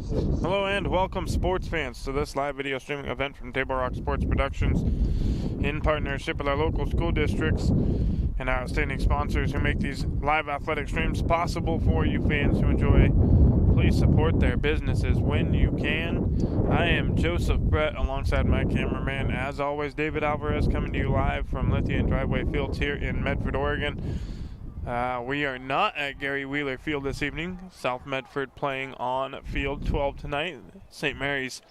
Hello and welcome, sports fans, to this live video streaming event from Table Rock Sports Productions in partnership with our local school districts and our outstanding sponsors who make these live athletic streams possible for you fans to enjoy. Please support their businesses when you can. I am Joseph Brett alongside my cameraman, as always, David Alvarez, coming to you live from Lithia and Driveway Fields here in Medford, Oregon. We are not at Gary Wheeler Field this evening. South Medford playing on Field 12 tonight. St. Mary's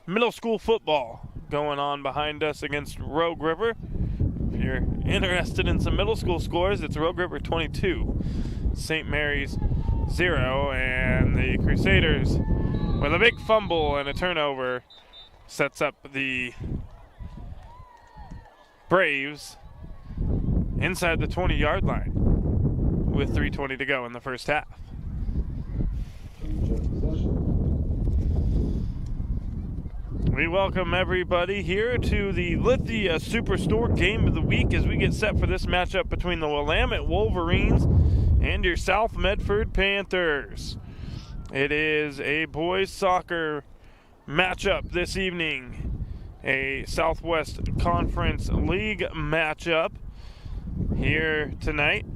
middle school football going on behind us against Rogue River. If you're interested in some middle school scores, it's Rogue River 22, St. Mary's 0, and the Crusaders, with a big fumble and a turnover, sets up the Braves inside the 20-yard line with 3:20 to go in the first half. We welcome everybody here to the Lithia Superstore Game of the Week as we get set for this matchup between the Willamette Wolverines and your South Medford Panthers. It is a boys soccer matchup this evening, a Southwest Conference League matchup here tonight.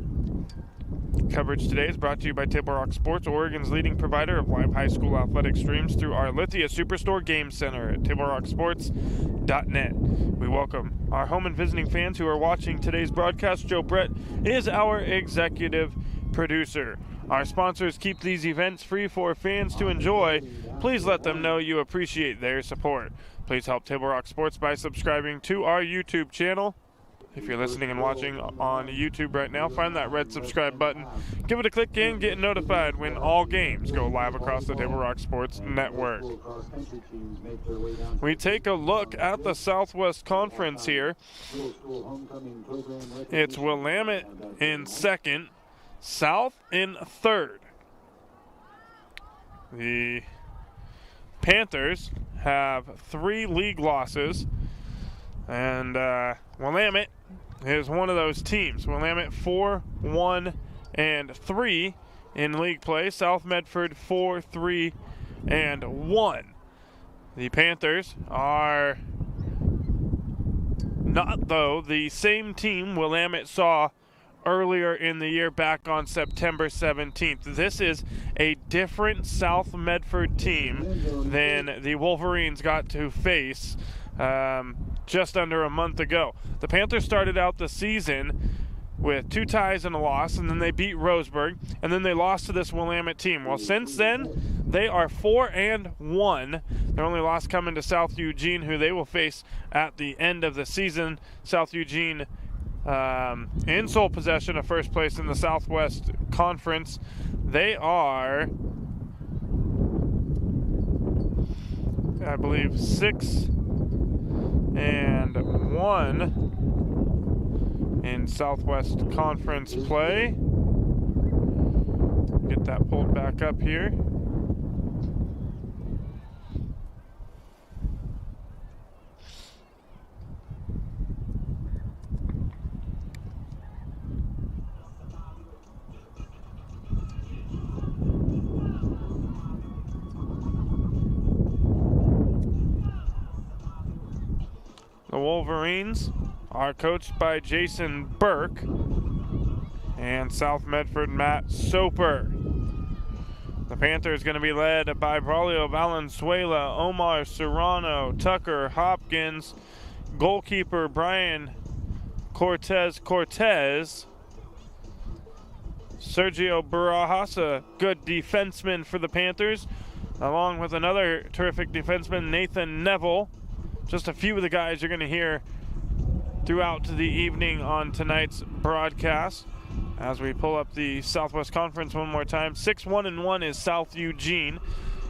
Coverage today is brought to you by Table Rock Sports, Oregon's leading provider of live high school athletic streams through our Lithia Superstore Game Center at TableRockSports.net. We welcome our home and visiting fans who are watching today's broadcast. Joe Brett is our executive producer. Our sponsors keep these events free for fans to enjoy. Please let them know you appreciate their support. Please help Table Rock Sports by subscribing to our YouTube channel. If you're listening and watching on YouTube right now, find that red subscribe button. Give it a click and get notified when all games go live across the Table Rock Sports Network. We take a look at the Southwest Conference here. It's Willamette in second, South in third. The Panthers have 3 league losses, and Willamette is one of those teams. Willamette 4-1-3 in league play. South Medford 4-3-1. The Panthers are not, though, the same team Willamette saw earlier in the year back on September 17th. This is a different South Medford team than the Wolverines got to face just under a month ago. The Panthers started out the season with 2 ties and a loss, and then they beat Roseburg, and then they lost to this Willamette team. Well, since then, they are 4-1. Their only loss coming to South Eugene, who they will face at the end of the season. South Eugene in sole possession of first place in the Southwest Conference. They are, I believe, 6-1 in Southwest Conference play. Get that pulled back up here. The Wolverines are coached by Jason Burke and South Medford Matt Soper. The Panthers going to be led by Braulio Valenzuela, Omar Serrano, Tucker Hopkins, goalkeeper Brian Cortez, Sergio Barajas, a good defenseman for the Panthers, along with another terrific defenseman, Nathan Neville. Just a few of the guys you're going to hear throughout the evening on tonight's broadcast. As we pull up the Southwest Conference one more time, 6-1-1 is South Eugene.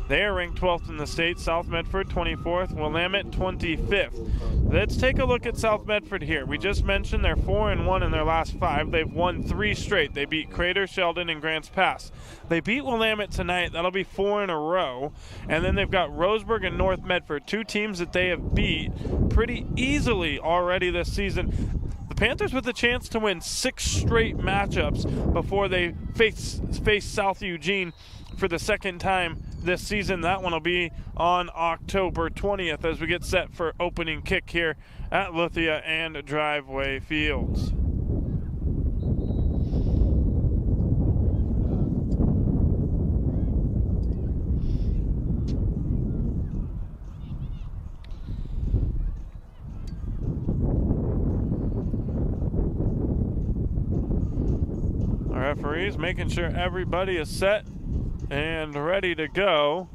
They are ranked 12th in the state. South Medford 24th, Willamette 25th. Let's take a look at South Medford here. We just mentioned they're 4-1 in their last 5. They've won 3 straight. They beat Crater, Sheldon, and Grants Pass. They beat Willamette tonight. That'll be 4 in a row. And then they've got Roseburg and North Medford, 2 teams that they have beat pretty easily already this season. The Panthers with a chance to win 6 straight matchups before they face South Eugene for the second time this season. That one will be on October 20th as we get set for opening kick here at Lithia and Driveway Fields. Referees making sure everybody is set and ready to go.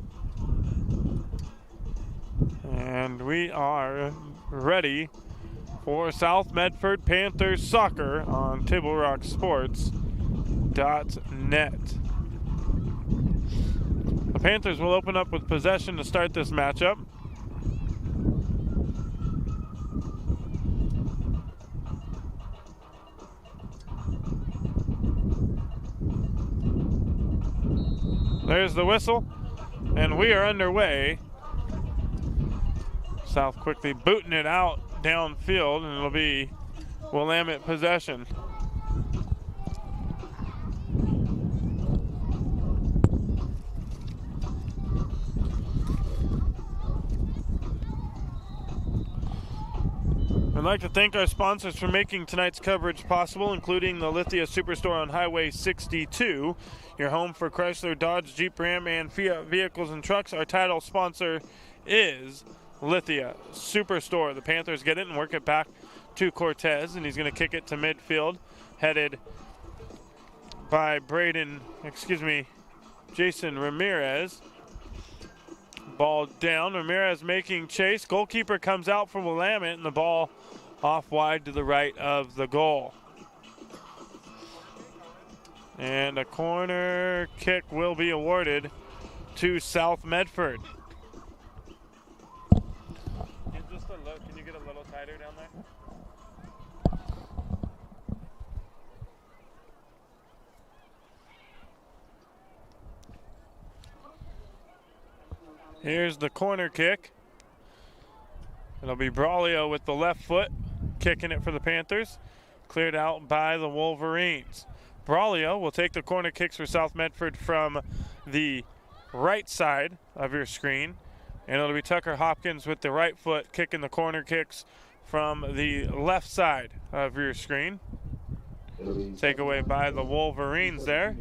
And we are ready for South Medford Panthers soccer on TableRockSports.net. The Panthers will open up with possession to start this matchup. There's the whistle, and we are underway. South quickly booting it out downfield, and it'll be Willamette possession. I'd like to thank our sponsors for making tonight's coverage possible, including the Lithia Superstore on Highway 62, your home for Chrysler, Dodge, Jeep, Ram, and Fiat vehicles and trucks. Our title sponsor is Lithia Superstore. The Panthers get it and work it back to Cortez, and he's going to kick it to midfield, headed by Jason Ramirez. Ball down. Ramirez making chase. Goalkeeper comes out from Willamette, and the ball off wide to the right of the goal. And a corner kick will be awarded to South Medford. Can you get a little tighter down there? Here's the corner kick. It'll be Braulio with the left foot, kicking it for the Panthers. Cleared out by the Wolverines. Braulio will take the corner kicks for South Medford from the right side of your screen. And it'll be Tucker Hopkins with the right foot kicking the corner kicks from the left side of your screen. Take away by the Wolverines there.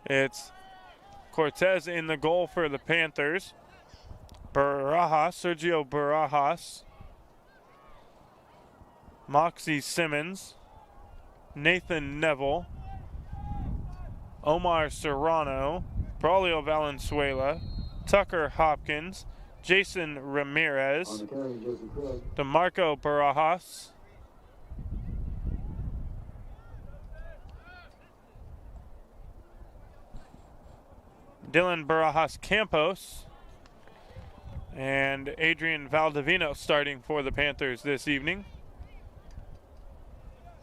It's Cortez in the goal for the Panthers. Sergio Barajas. Moxie Simmons. Nathan Neville. Omar Serrano. Braulio Valenzuela. Tucker Hopkins. Jason Ramirez. DeMarco Barajas. Dylan Barajas Campos and Adrian Valdivino starting for the Panthers this evening.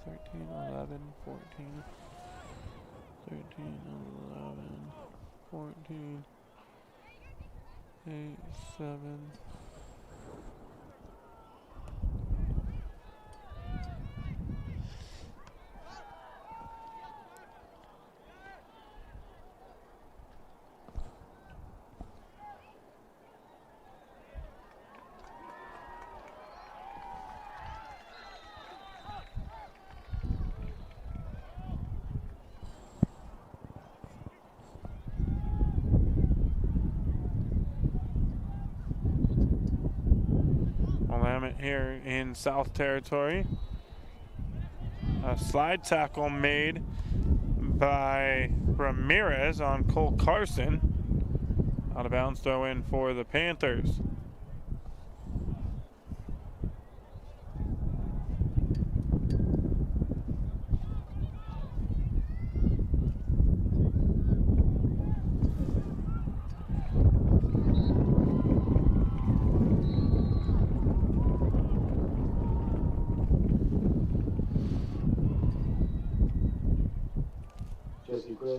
13, 11, 14, 13, 11, 14, 8, 7. Here in South Territory. A slide tackle made by Ramirez on Cole Carson. Out of bounds throw in for the Panthers.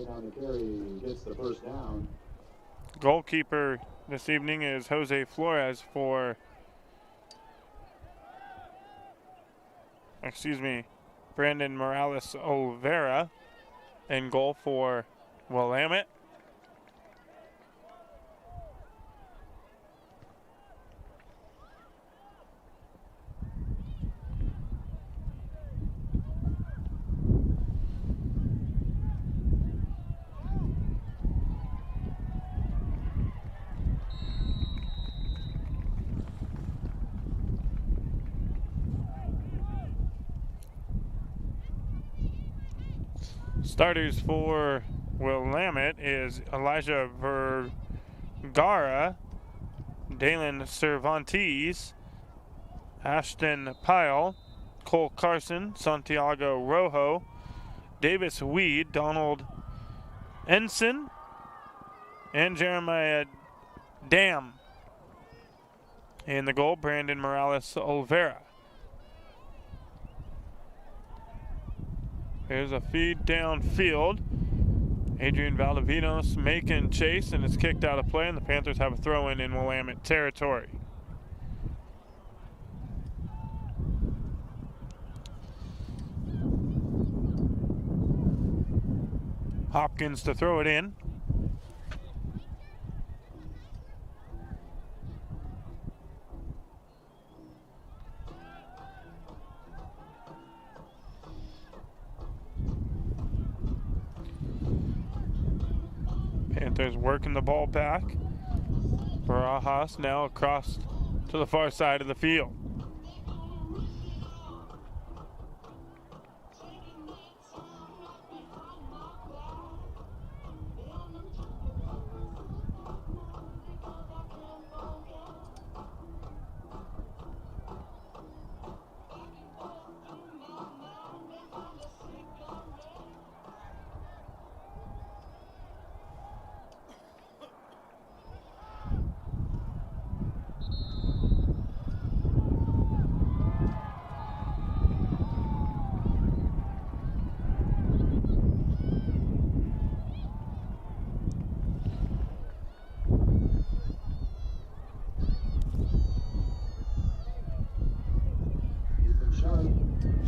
On the carry, gets the first down. Goalkeeper this evening is Jose Flores for Brandon Morales Oliveira in goal for Willamette. Starters for Willamette is Elijah Vergara, Dalen Cervantes, Ashton Pyle, Cole Carson, Santiago Rojo, Davis Weed, Donald Ensign, and Jeremiah Dam. In the goal, Brandon Morales Oliveira. Here's a feed downfield. Adrian Valdivinos making chase, and it's kicked out of play, and the Panthers have a throw-in Willamette territory. Hopkins to throw it in. Panthers working the ball back. Barajas now across to the far side of the field.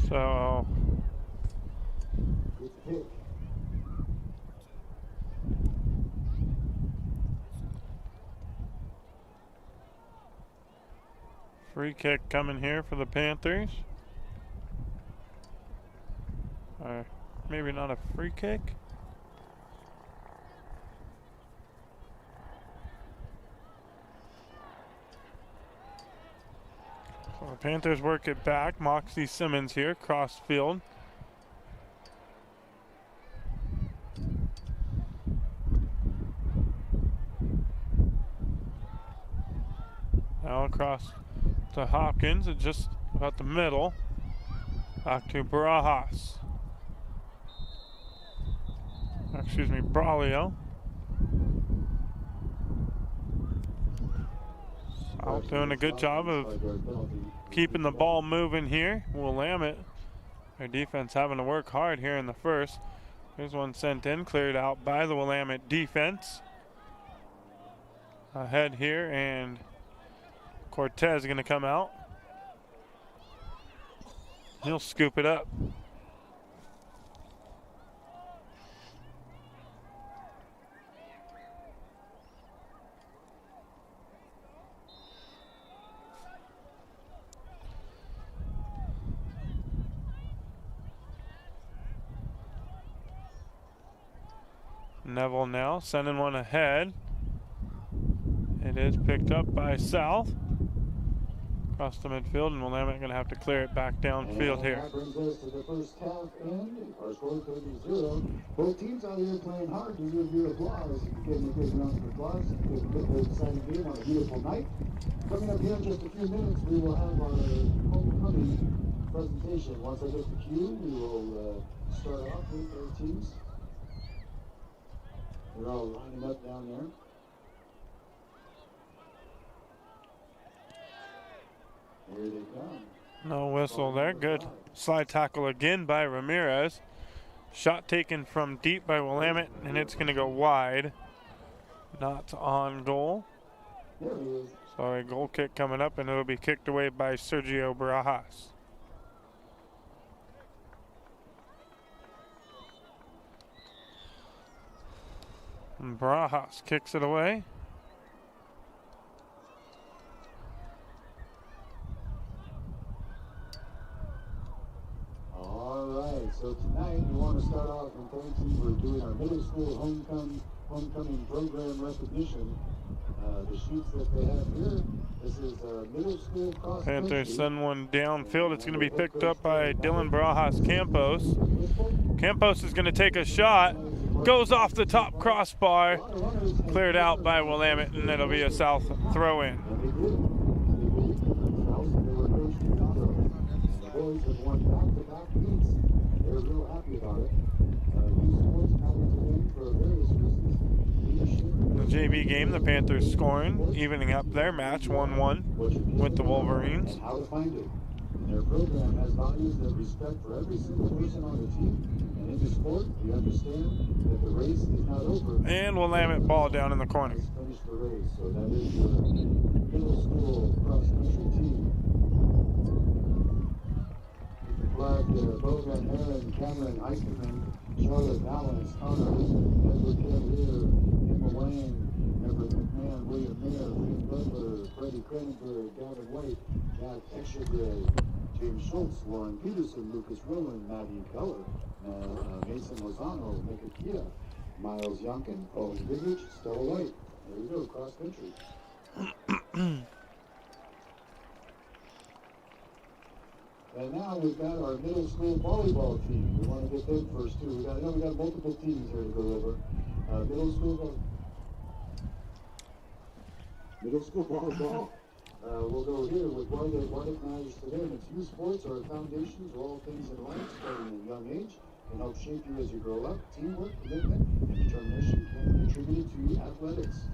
So free kick coming here for the Panthers. Or maybe not a free kick. So the Panthers work it back. Moxie Simmons here, cross field. Now across to Hopkins at just about the middle. Back to Barajas. Excuse me, Braulio. Out doing a good job of keeping the ball moving here. Willamette, their defense having to work hard here in the first. Here's one sent in, cleared out by the Willamette defense. Ahead here, and Cortez going to come out. He'll scoop it up. Neville now sending one ahead. It is picked up by South. Across the midfield, and Willamette going to have to clear it back downfield here. That brings us to the first half end. Our score 30-0. Both teams out here playing hard to give you applause. Give them a big round of applause. Give a good exciting game on a beautiful night. Coming up here in just a few minutes, we will have our homecoming presentation. Once I get the cue, we will start off with our teams. They're all lining up down there. Here they come. No whistle there. Good slide tackle again by Ramirez. Shot taken from deep by Willamette, and it's going to go wide. Not on goal. There he is. So a goal kick coming up, and it'll be kicked away by Sergio Barajas. And Barajas kicks it away. All right, so tonight we want to start off in Clemson. We're doing our middle school homecoming program recognition. The sheets that they have here, this is middle school cross country. Panthers send one downfield. It's going to be picked up by Dylan Barajas Campos. Campos is going to take a shot. Goes off the top crossbar. Cleared out by Willamette, and it'll be a South throw-in. The boys have won back-to-back meets, and they're real happy about it. Youth sports matter to them for various reasons. The JV game, the Panthers scoring, evening up their match 1-1 with the Wolverines. And how to find it. Their program has values that respect for every single person on the team. And in the sport, we understand that the race is not over. And Willamette ball down in the corner. Let's finish the race. So that is the middle school cross-country team. Flag, Bo Van Haren, Cameron Eichmann, Charlotte Valance, Connor, Edward Cavalier, Emma Wang, Everett McMahon, William Mayer, Freddie Butler, Freddie Cronenberg, Gavin White, Matt Exegray, James Schultz, Warren Peterson, Lucas Rowland, Maddie Keller, Mason Lozano, Micah Kia, Miles Yonkin, Owen Goodrich, Stella White. There you go, cross country. And now we've got our middle school volleyball team. We want to get them first too. I know we got multiple teams here to go over. Middle school volleyball. We'll go here with what it matters to them. It's youth sports are foundations of all things in life, starting at a young age, can help shape you as you grow up. Teamwork, commitment, and determination can be attributed to athletics.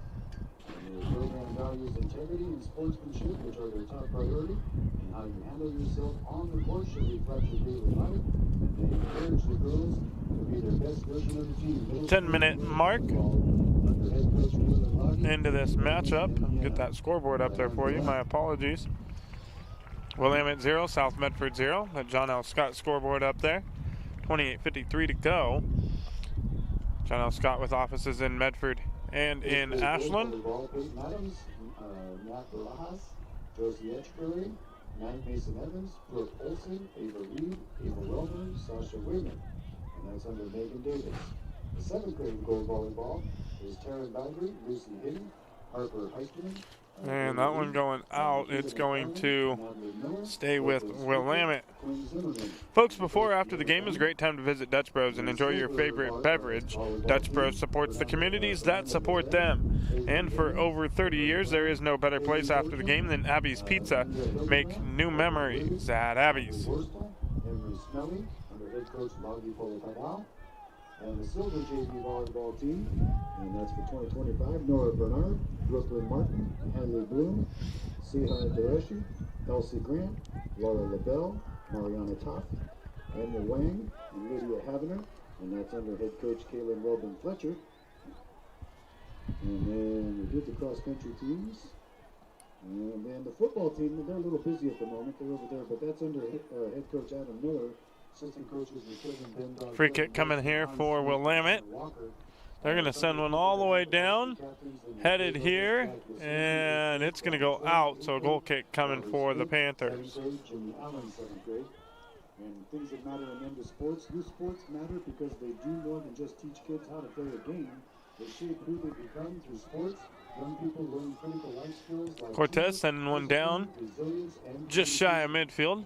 And their program values integrity and sportsmanship, which are their top priority, and how you handle yourself on the court should reflect your daily life. And they encourage the girls to be their best version of the team. 10-minute mark into this matchup. Get that scoreboard up there for you. My apologies. Willamette 0, South Medford 0. That John L. Scott scoreboard up there. 28:53 to go. John L. Scott with offices in Medford and in Ashland. Peyton Adams, Matt Barajas, Josie Etchbury, Mason Evans, Brooke Olson, Ava Reed, Ava Wellman, Sasha Wayman. And that's under Megan Davis. The 7th grade gold volleyball is Taryn Boundary, Lucy Hidden, Harper Heisterman. And that one going out, it's going to stay with Willamette. Folks, before or after the game is a great time to visit Dutch Bros and enjoy your favorite beverage. Dutch Bros supports the communities that support them. And for over 30 years, there is no better place after the game than Abby's Pizza. Make new memories at Abby's. And the silver JV volleyball team, and that's for 2025, Nora Bernard, Brooklyn Martin, Hadley Bloom, Siha Dereshi, Elsie Grant, Laura LaBelle, Mariana Toft, Edna Wang, and Lydia Havener, and that's under head coach Kaylin Weldon Fletcher. And then we did the cross-country teams. And then the football team, they're a little busy at the moment. They're over there, but that's under head coach Adam Miller. Free kick coming here for Willamette. They're going to send one all the way down, headed here, and it's going to go out. So a goal kick coming for the Panthers. And things that matter in men's sports, youth sports matter because they do more than just teach kids how to play a game. They shape who they become through sports. Young people learn critical life skills like Cortez sending one down, just shy of midfield.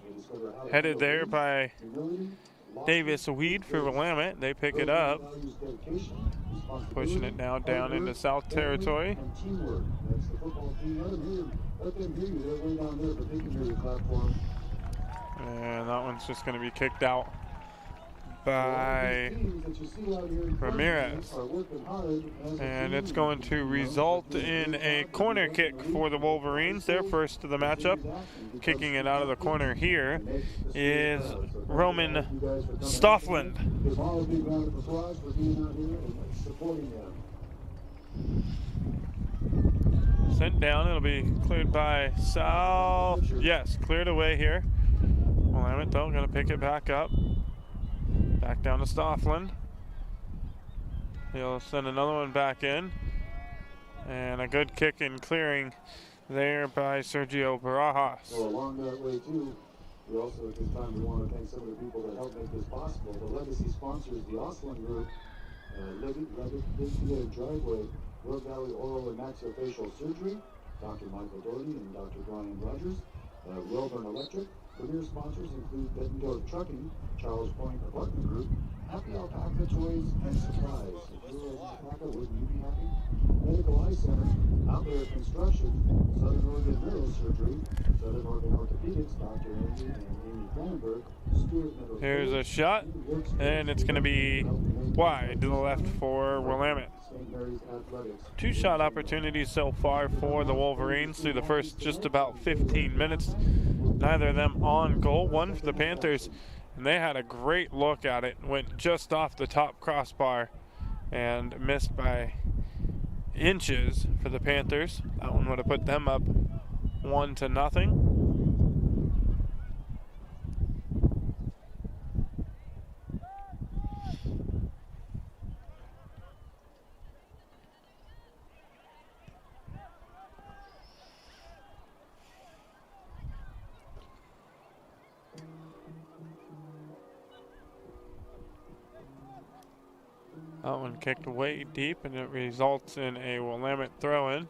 Headed there by Davis Weed for Willamette. They pick it up, pushing it now down into South Territory. And that one's just going to be kicked out by Ramirez. And it's going to result in a corner kick for the Wolverines, their first of the matchup. Kicking it out of the corner here is Roman Stoffland. Sent down, it'll be cleared by South. Yes, cleared away here. Willamette though, gonna pick it back up. Back down to Stoffland. He'll send another one back in. And a good kick and clearing there by Sergio Barajas. Well, along that way, too, we also, at this time, we want to thank some of the people that helped make this possible. The legacy sponsors, the Osland Group, Levitt Driveway, World Valley Oral and Maxillofacial Surgery, Dr. Michael Doherty and Dr. Brian Rogers, Wilburn Electric. Premier sponsors include Bettendorf Trucking, Charles Point Apartment Group, Happy Alpaca Toys and Supplies. If you were an alpaca, wouldn't you be happy? Medical Eye Center, Out There Construction, Southern Oregon Neurosurgery, Southern Oregon Orthopedics, Dr. Andy and Amy Cranberg, Stuart Meadows. Here's a shot, and it's going to be wide to the left for Willamette. Two shot opportunities so far for the Wolverines through the first just about 15 minutes. Neither of them on goal. One for the Panthers, and they had a great look at it. Went just off the top crossbar and missed by inches for the Panthers. That one would have put them up 1-0. That one kicked way deep, and it results in a Willamette throw-in.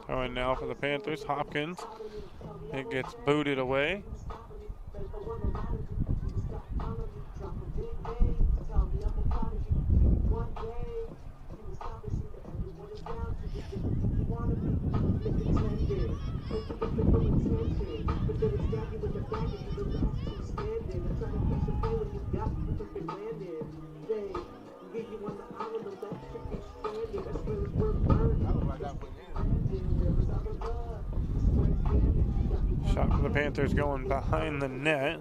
Throw-in now for the Panthers. Hopkins. It gets booted away. Shot for the Panthers going behind the net.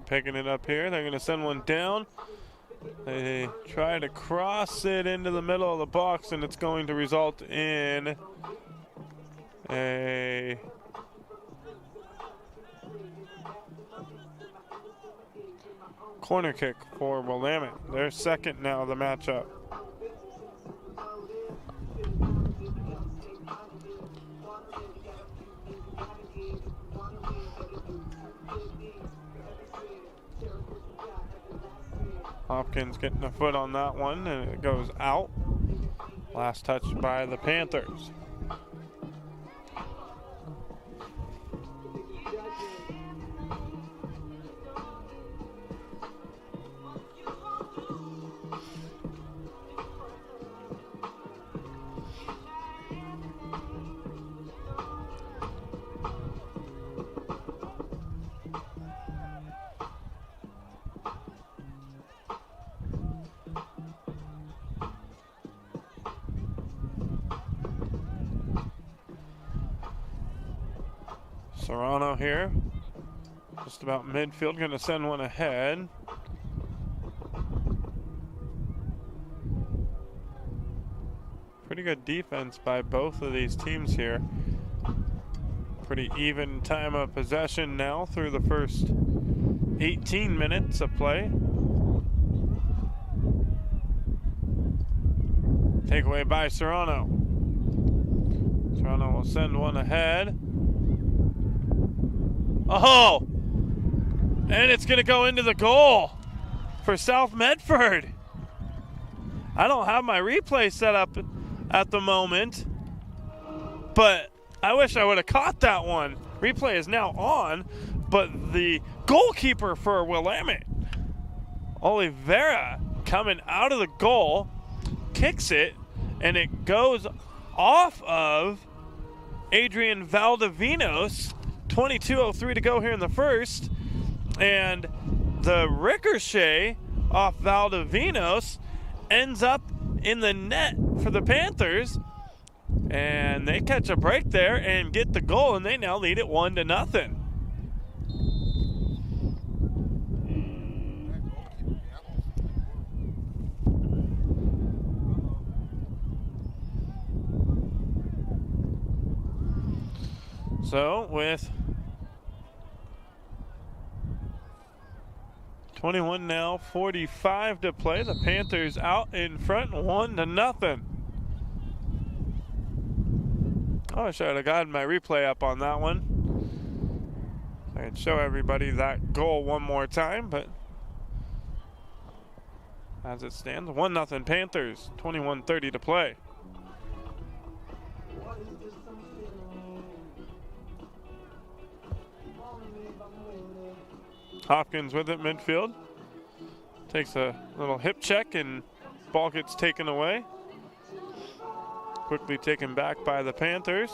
Picking it up here. They're going to send one down. They try to cross it into the middle of the box, and it's going to result in a corner kick for Willamette. They're second now of the matchup. Hopkins getting a foot on that one, and it goes out. Last touch by the Panthers. Serrano here, just about midfield, going to send one ahead. Pretty good defense by both of these teams here. Pretty even time of possession now through the first 18 minutes of play. Takeaway by Serrano. Serrano will send one ahead. Oh, and it's going to go into the goal for South Medford. I don't have my replay set up at the moment, but I wish I would have caught that one. Replay is now on, but the goalkeeper for Willamette, Oliveira, coming out of the goal, kicks it, and it goes off of Adrian Valdivinos 22:03 to go here in the first. And the ricochet off Valdivinos ends up in the net for the Panthers. And they catch a break there and get the goal, and they now lead it 1-0. So with 21 now, 45 to play. The Panthers out in front, 1-0. Oh, I should have gotten my replay up on that one. I can show everybody that goal one more time, but as it stands, 1-0 Panthers, 21:30 to play. Hopkins with it midfield. Takes a little hip check and ball gets taken away. Quickly taken back by the Panthers.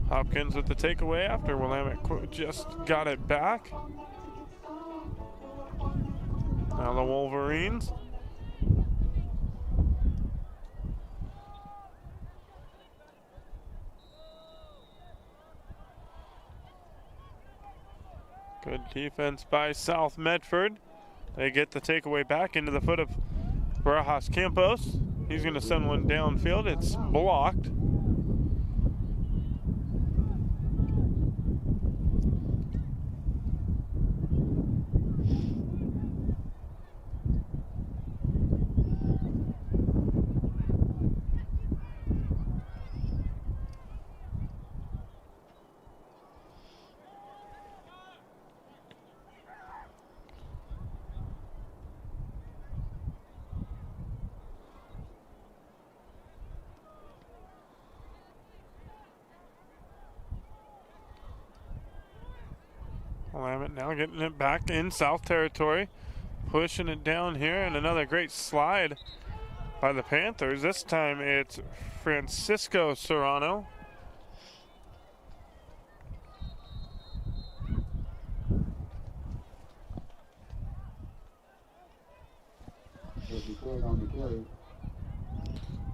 Hopkins with the takeaway after Willamette just got it back. Now the Wolverines. Good defense by South Medford. They get the takeaway back into the foot of Barajas Campos. He's going to send one downfield. It's blocked. Willamette now getting it back in South territory, pushing it down here, and another great slide by the Panthers. This time it's Francisco Serrano.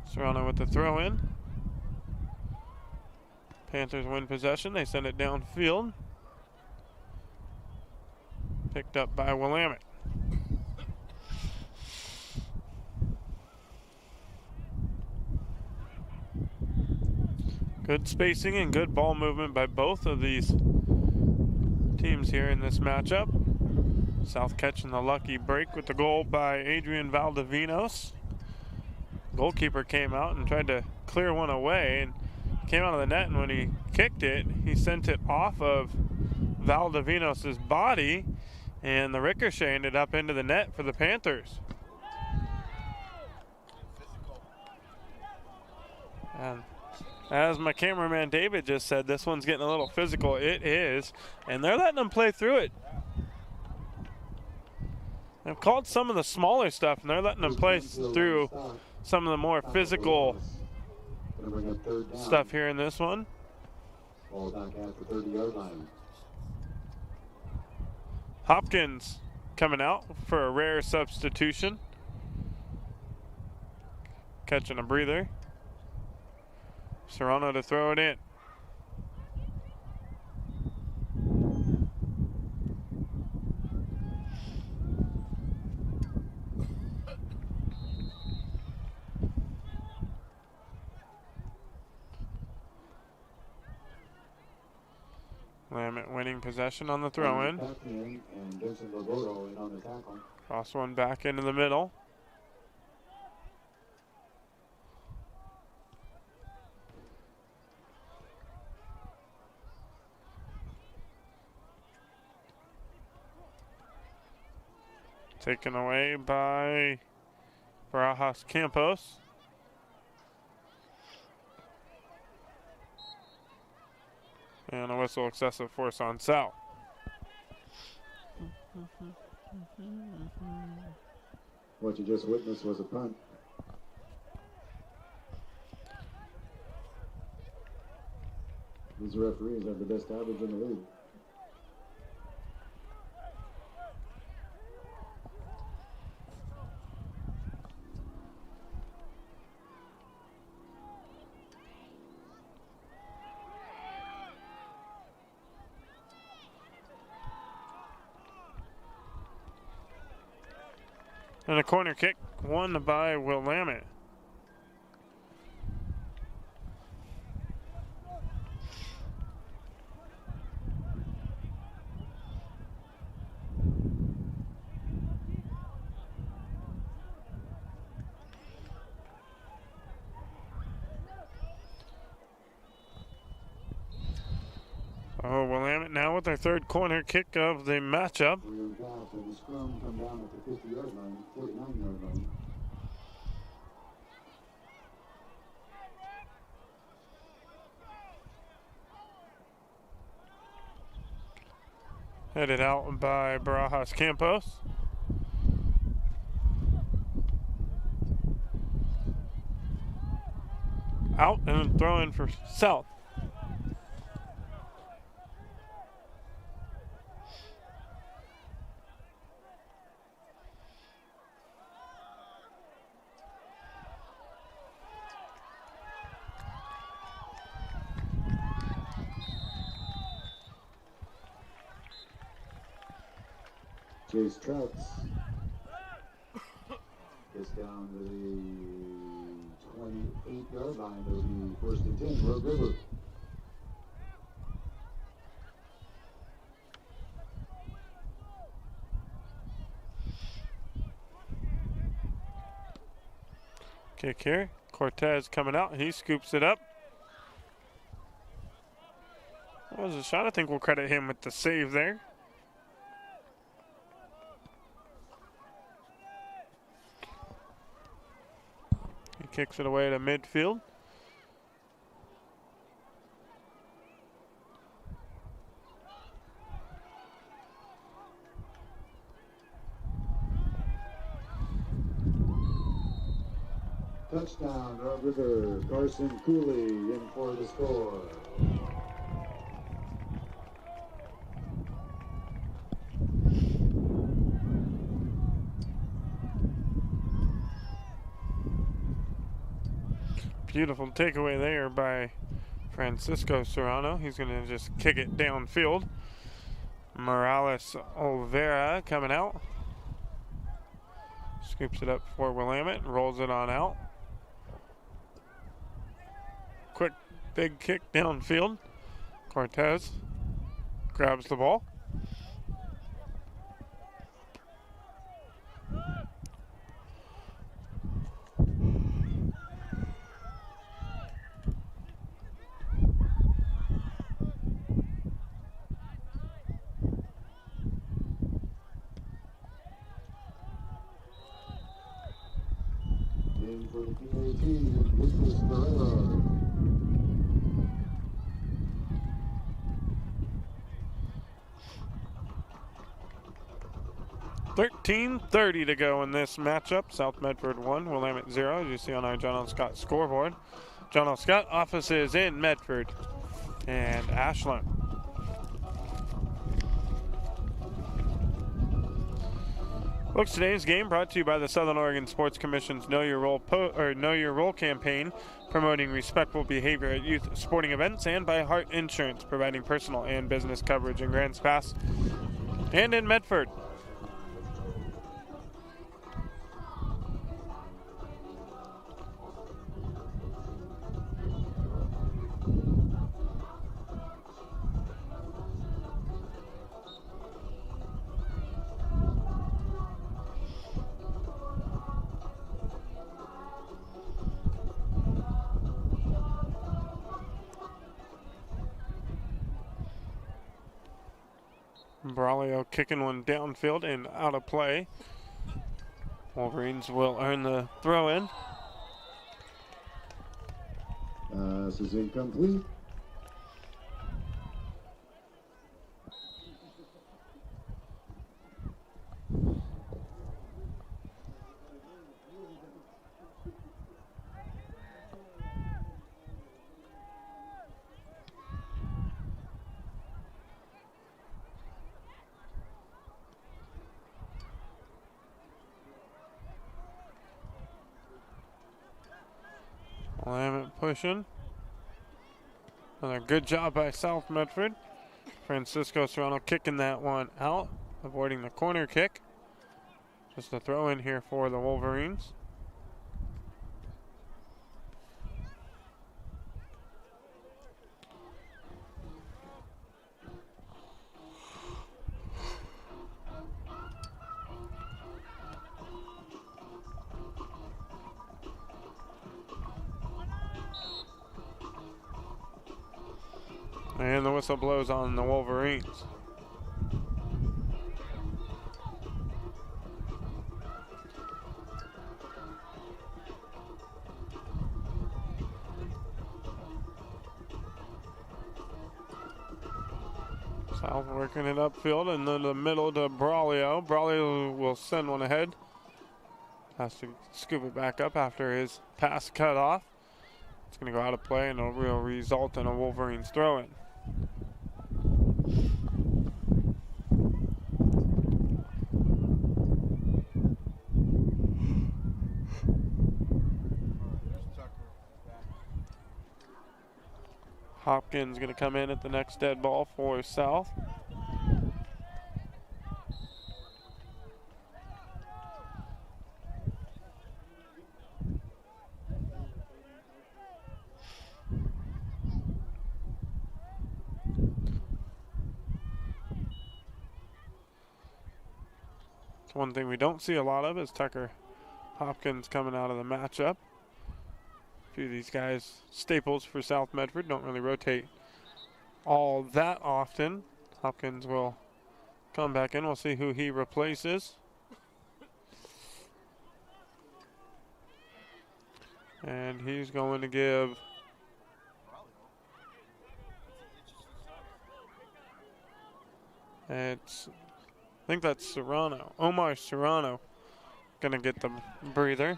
Serrano with the throw in. Panthers win possession. They send it downfield. Picked up by Willamette. Good spacing and good ball movement by both of these teams here in this matchup. South catching the lucky break with the goal by Adrian Valdivinos. Goalkeeper came out and tried to clear one away and came out of the net, and when he kicked it, he sent it off of Valdivinos' body, and the ricochet ended up into the net for the Panthers. And as my cameraman David just said, this one's getting a little physical. It is, and they're letting them play through it. They've called some of the smaller stuff, and they're letting them play through some of the more physical stuff here in this one. Ball back at the 30-yard line. Hopkins coming out for a rare substitution. Catching a breather. Serrano to throw it in. Willamette winning possession on the throw-in. Cross one back into the middle. Taken away by Barajas Campos. And a whistle, excessive force on South. What you just witnessed was a punt. These referees have the best average in the league. And a corner kick won by Willamette. Oh, Willamette now with their third corner kick of the matchup. We're going to pass and the scrum come down at the 50-yard line, 49-yard line. Headed out by Barajas Campos. Out and throw in for South. Chase Trouts gets down to the 28-yard line. It'll be first and 10, Road River. Kick here. Cortez coming out. He scoops it up. That was a shot. I think we'll credit him with the save there. He kicks it away to midfield. Touchdown, Road River. Carson Cooley in for the score. Beautiful takeaway there by Francisco Serrano. He's going to just kick it downfield. Morales Olvera coming out. Scoops it up for Willamette, rolls it on out. Quick, big kick downfield. Cortez grabs the ball. In for the PAT, Lucas Guerrero. 13:30 to go in this matchup. South Medford 1, Willamette 0, as you see on our John L. Scott scoreboard. John L. Scott offices in Medford and Ashland. Folks, today's game brought to you by the Southern Oregon Sports Commission's Know Your Role campaign, promoting respectful behavior at youth sporting events, and by Hart Insurance, providing personal and business coverage in Grants Pass and in Medford. Braulio kicking one downfield and out of play. Wolverines will earn the throw in. This is incomplete. pushing. Another good job by South Medford. Francisco Serrano kicking that one out, avoiding the corner kick. Just a throw in here for the Wolverines. And the whistle blows on the Wolverines. South working it upfield and then the middle to Braulio. Braulio will send one ahead. Has to scoop it back up after his pass cut off. It's going to go out of play and it'll result in a Wolverines throw-in. Hopkins going to come in at the next dead ball for South. One thing we don't see a lot of is Tucker Hopkins coming out of the matchup. A few of these guys, staples for South Medford, don't really rotate all that often. Hopkins will come back in. We'll see who he replaces. And he's going to give I think that's Serrano. Omar Serrano gonna get the breather.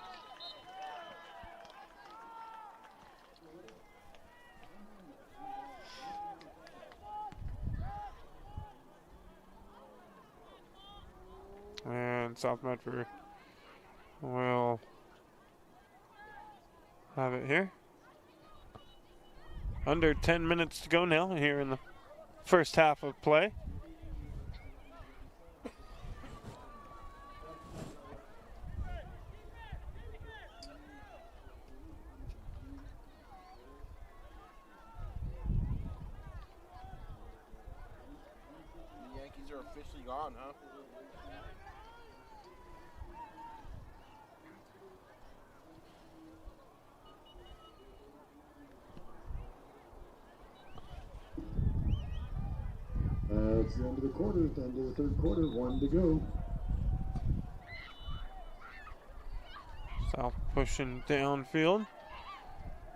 And South Medford will have it here. Under 10 minutes to go now here in the first half of play. The Yankees are officially gone, huh? It's the end of the quarter, the end of the third quarter, 1 to go. South pushing downfield.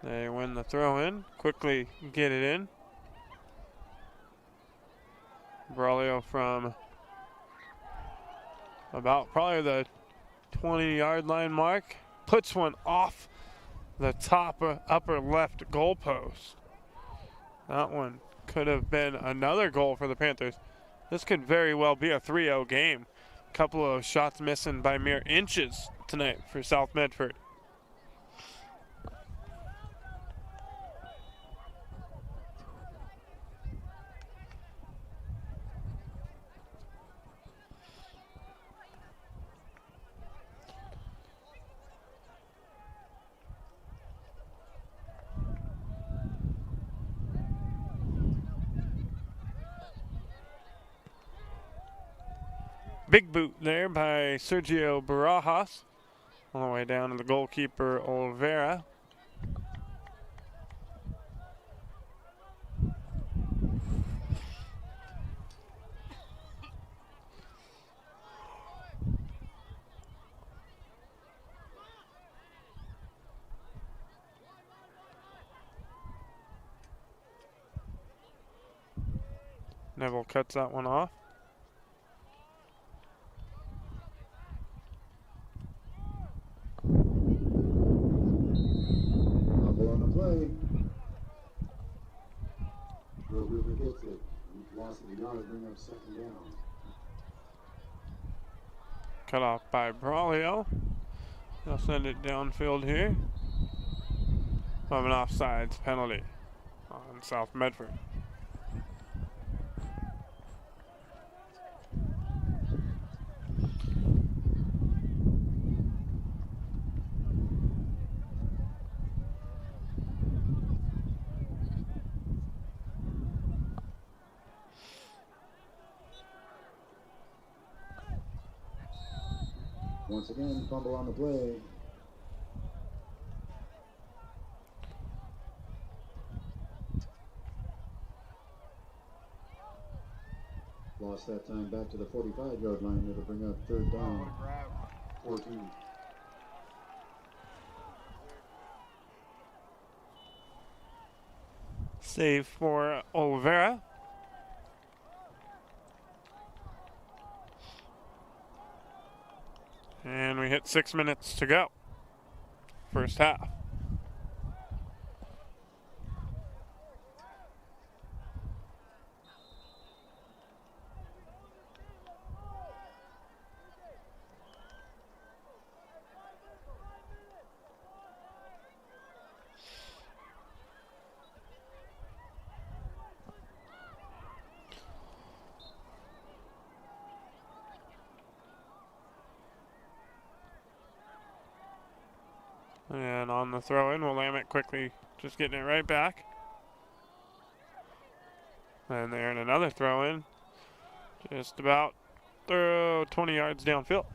They win the throw in, quickly get it in. Braulio from about probably the 20-yard line mark puts one off the top upper left goalpost. That one could have been another goal for the Panthers. This could very well be a 3-0 game. A couple of shots missing by mere inches tonight for South Medford. Big boot there by Sergio Barajas. All the way down to the goalkeeper, Olvera. Neville cuts that one off. On the play. River gets it. Loss of the yard, bring up second down. Cut off by Braulio. They'll send it downfield here. of an offsides penalty on South Medford. Once again, fumble on the play. Lost that time back to the 45-yard line. It'll bring up third down. 14. Save for Oliveira. And we hit 6 minutes to go. First half. And on the throw-in, Willamette quickly just getting it right back. And they're in another throw-in, just about 20 yards downfield.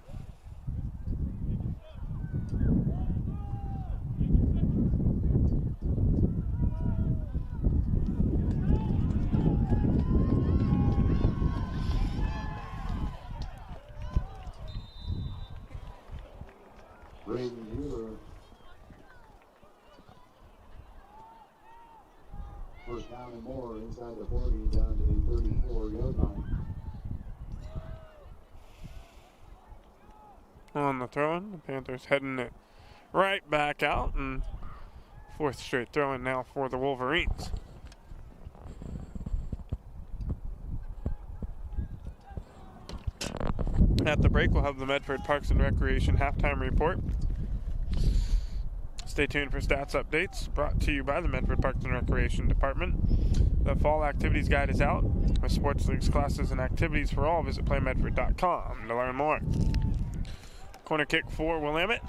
First down and more inside the 40 down to the 34-yard line. On the throw-in, the Panthers heading it right back out, and fourth straight throw-in now for the Wolverines. At the break, we'll have the Medford Parks and Recreation halftime report. Stay tuned for stats updates brought to you by the Medford Parks and Recreation Department. The fall activities guide is out with sports leagues, classes, and activities for all. Visit playmedford.com to learn more. Corner kick for Willamette.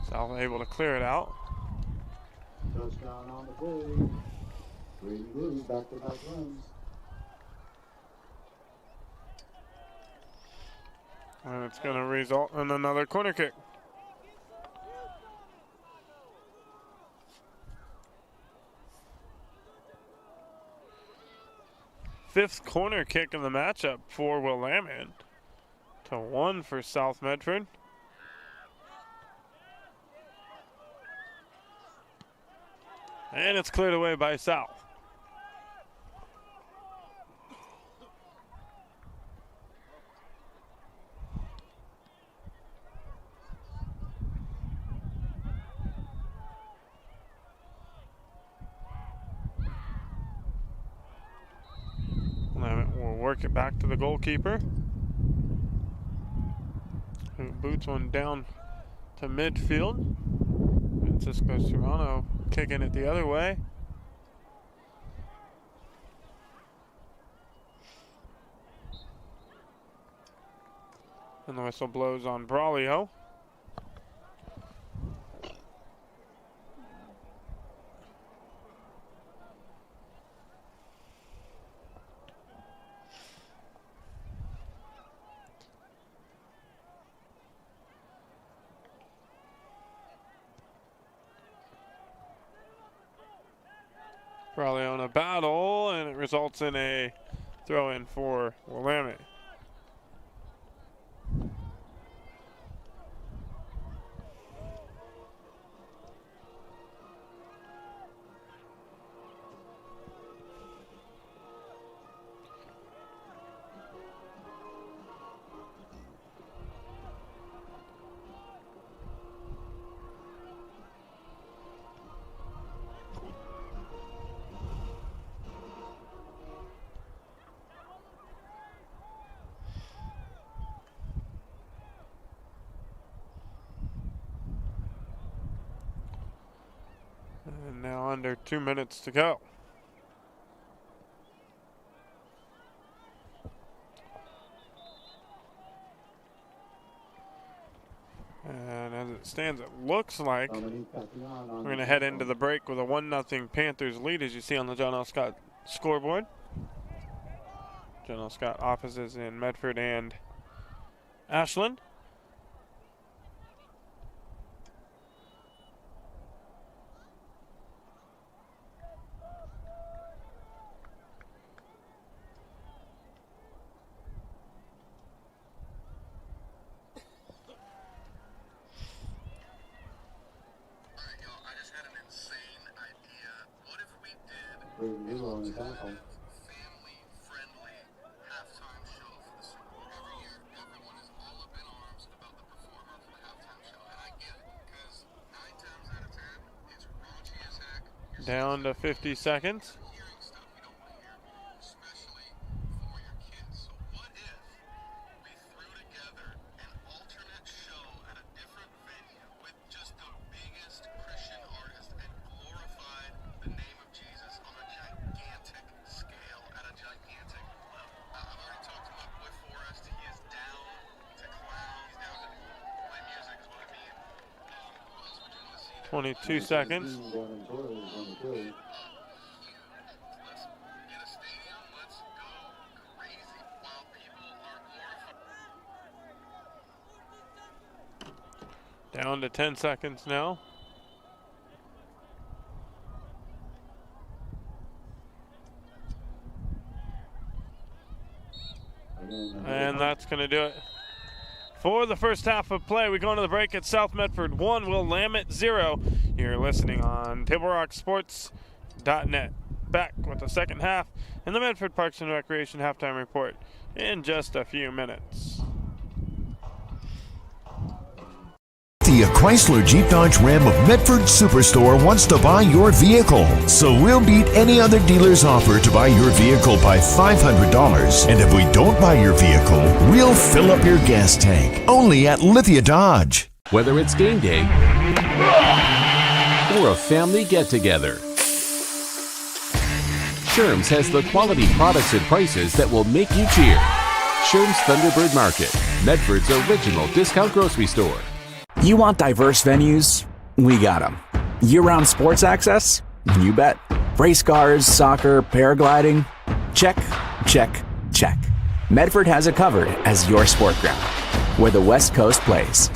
South able to clear it out. Touchdown on the play. Brady Blue back-to-back runs. And it's going to result in another corner kick. Fifth corner kick in the matchup for Willamette. To 1 for South Medford. And it's cleared away by South. We'll work it back to the goalkeeper, who boots one down to midfield. Francisco Serrano kicking it the other way. And the whistle blows on Braulio. Probably on a battle, and it results in a throw-in for Willamette. now under 2 minutes to go. And as it stands, it looks like we're going to head into the break with a 1-0 Panthers lead, as you see on the John L. Scott scoreboard. John L. Scott offices in Medford and Ashland. Family-friendly halftime show for the Super Bowl. Every year, everyone is all up in arms about the performer for the halftime show, and I get it, because 9 times out of 10, it's raunchy as heck. Down to 50 seconds. Hearing stuff you don't want to hear, especially for your kids. So what if we threw together an alternate show at a different venue with just the biggest Christian artist and glorified the name of Jesus on a gigantic scale, at a gigantic level? I've already talked to my boy Forrest. He is down to clown. He's down to play music is what I mean. Who else would you want to see? 22 seconds. Let's get a stadium. Let's go crazy while people are glorified. Down to 10 seconds now. And that's going to do it for the first half of play. We go into the break at South Medford 1, Willamette 0. You're listening on TableRockSports.net. Back with the second half and the Medford Parks and Recreation halftime report in just a few minutes. The Chrysler Jeep Dodge Ram of Medford Superstore wants to buy your vehicle. So we'll beat any other dealer's offer to buy your vehicle by $500. And if we don't buy your vehicle, we'll fill up your gas tank. Only at Lithia Dodge. Whether it's game day or a family get-together, Sherm's has the quality products and prices that will make you cheer. Sherm's Thunderbird Market, Medford's original discount grocery store. You want diverse venues? We got them. Year-round sports access? You bet. Race cars, soccer, paragliding? Check, check, check. Medford has it covered as your sport ground, where the West Coast plays.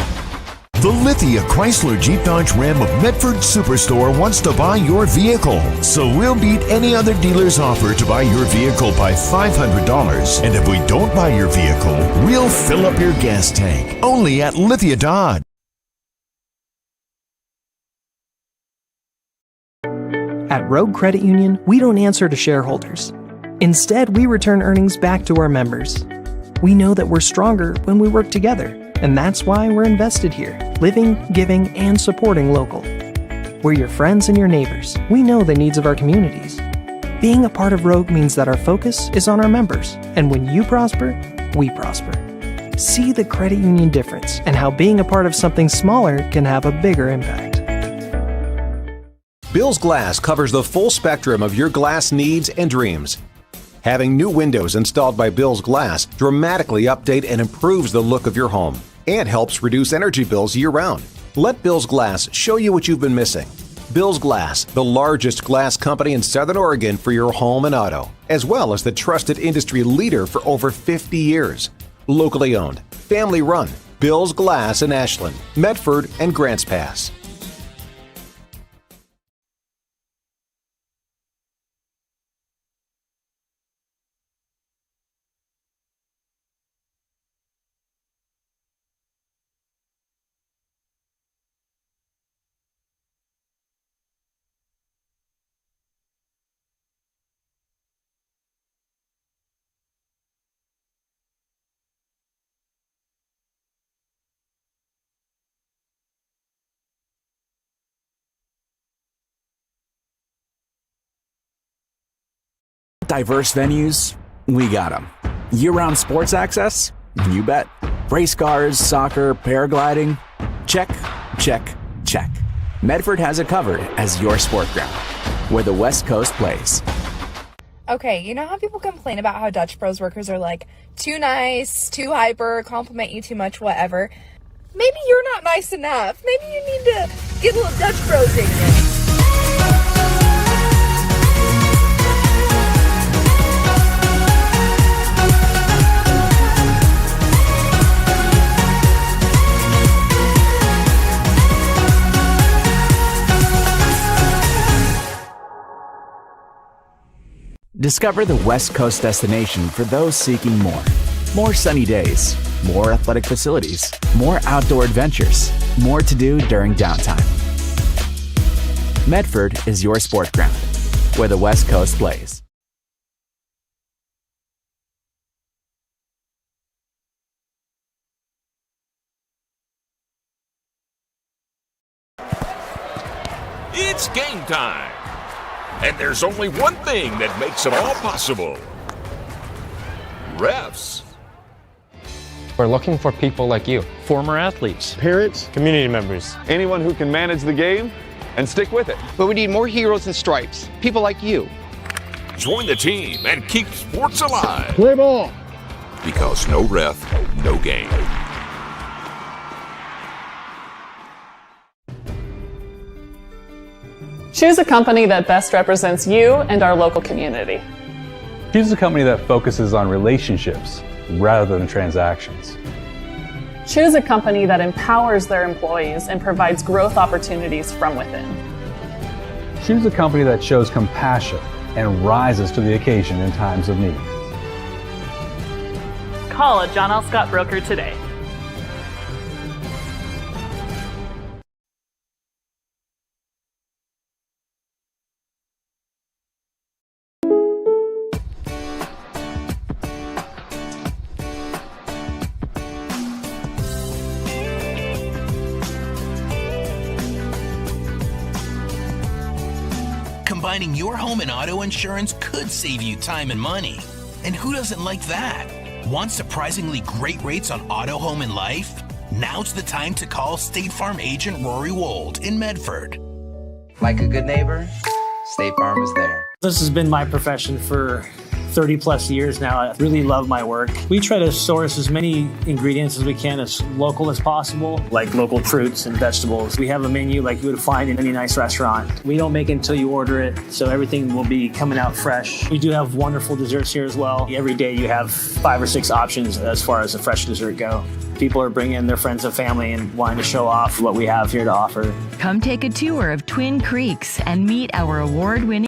The Lithia Chrysler Jeep Dodge Ram of Medford Superstore wants to buy your vehicle. So we'll beat any other dealer's offer to buy your vehicle by $500. And if we don't buy your vehicle, we'll fill up your gas tank. Only at Lithia Dodge. At Rogue Credit Union, we don't answer to shareholders. Instead, we return earnings back to our members. We know that we're stronger when we work together, and that's why we're invested here, living, giving, and supporting local. We're your friends and your neighbors. We know the needs of our communities. Being a part of Rogue means that our focus is on our members, and when you prosper, we prosper. See the credit union difference and how being a part of something smaller can have a bigger impact. Bill's Glass covers the full spectrum of your glass needs and dreams. Having new windows installed by Bill's Glass dramatically update and improves the look of your home and helps reduce energy bills year-round. Let Bill's Glass show you what you've been missing. Bill's Glass, the largest glass company in Southern Oregon for your home and auto, as well as the trusted industry leader for over 50 years. Locally owned, family run, Bill's Glass in Ashland, Medford, and Grants Pass. Diverse venues? We got them. Year-round sports access? You bet. Race cars, soccer, paragliding? Check, check, check. Medford has it covered as your sport ground, where the West Coast plays. Okay, you know how people complain about how Dutch Bros workers are like too nice, too hyper, compliment you too much, whatever? Maybe you're not nice enough. Maybe you need to get a little Dutch Bros in you. Discover the West Coast destination for those seeking more. More sunny days, more athletic facilities, more outdoor adventures, more to do during downtime. Medford is your sport ground, where the West Coast plays. It's game time. And there's only one thing that makes it all possible. Refs. We're looking for people like you. Former athletes. Parents. Community members. Anyone who can manage the game and stick with it. But we need more heroes and stripes. People like you. Join the team and keep sports alive. Play ball. Because no ref, no game. Choose a company that best represents you and our local community. Choose a company that focuses on relationships rather than transactions. Choose a company that empowers their employees and provides growth opportunities from within. Choose a company that shows compassion and rises to the occasion in times of need. Call a John L. Scott broker today. Combining your home and auto insurance could save you time and money. And who doesn't like that? Want surprisingly great rates on auto, home, and life? Now's the time to call State Farm agent Rory Wold in Medford. Like a good neighbor, State Farm is there. This has been my profession for 30 plus years now. I really love my work. We try to source as many ingredients as we can, as local as possible, like local fruits and vegetables. We have a menu like you would find in any nice restaurant. We don't make it until you order it, so everything will be coming out fresh. We do have wonderful desserts here as well. Every day you have 5 or 6 options as far as a fresh dessert go. People are bringing their friends and family and wanting to show off what we have here to offer. Come take a tour of Twin Creeks and meet our award-winning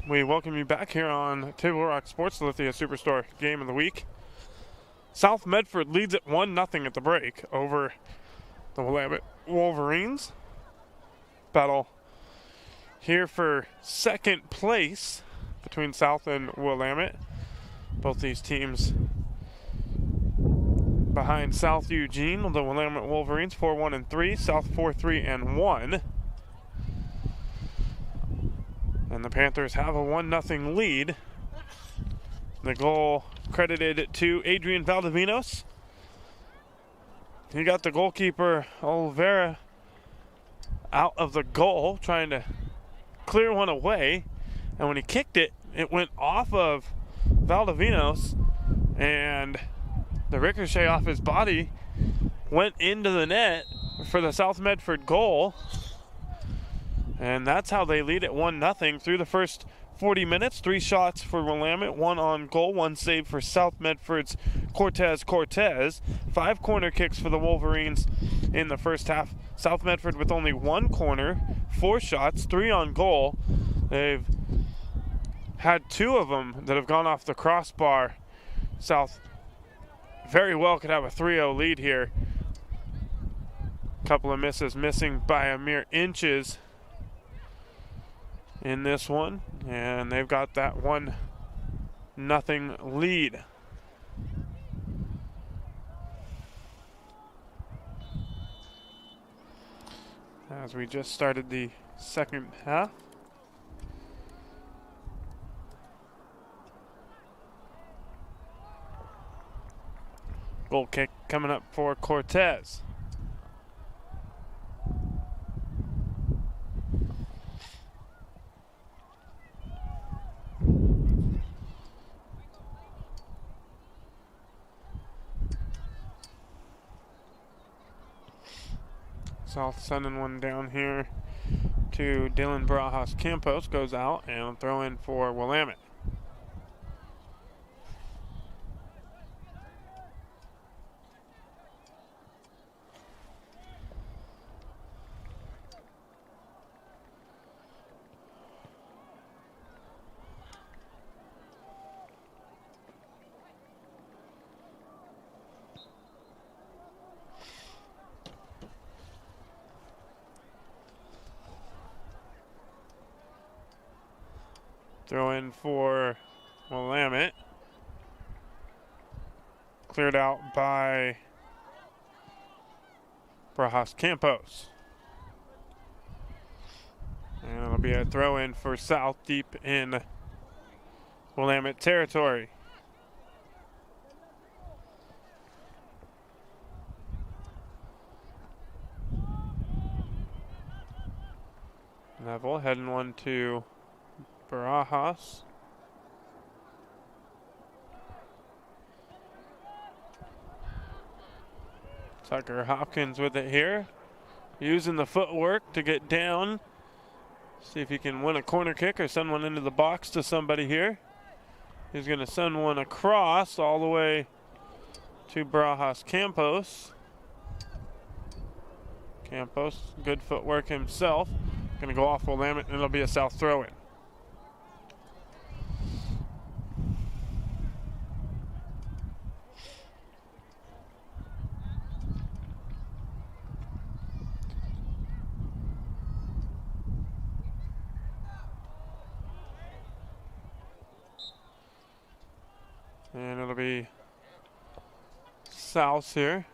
We welcome you back here on Table Rock Sports, the Lithia Superstore Game of the Week. South Medford leads at 1-0 at the break over the Willamette Wolverines. Battle here for second place between South and Willamette. Both these teams behind South Eugene, the Willamette Wolverines 4-1-3, South 4-3-1. And the Panthers have a 1-0 lead. The goal credited to Adrian Valdivinos. He got the goalkeeper, Olivera, out of the goal, trying to clear one away. And when he kicked it, it went off of Valdivinos, and the ricochet off his body went into the net for the South Medford goal. And that's how they lead at 1-0 through the first 40 minutes. 3 shots for Willamette, 1 on goal, 1 save for South Medford's Cortez. 5 corner kicks for the Wolverines in the first half. South Medford with only 1 corner, 4 shots, 3 on goal. They've had 2 of them that have gone off the crossbar. South very well could have a 3-0 lead here. Couple of misses, missing by a mere inches in this one, and they've got that 1-0 lead. As we just started the second half. Goal kick coming up for Cortez. South sending one down here to Dylan Barajas Campos, goes out and throw in for Willamette. Throw in for Willamette. Cleared out by Barajas Campos. And it'll be a throw in for South deep in Willamette territory. Neville heading one to Barajas. Tucker Hopkins with it here. Using the footwork to get down. See if he can win a corner kick or send one into the box to somebody here. He's going to send one across all the way to Barajas Campos. Campos, good footwork himself. Going to go off Willamette, and it'll be a South throw-in. And it'll be South here.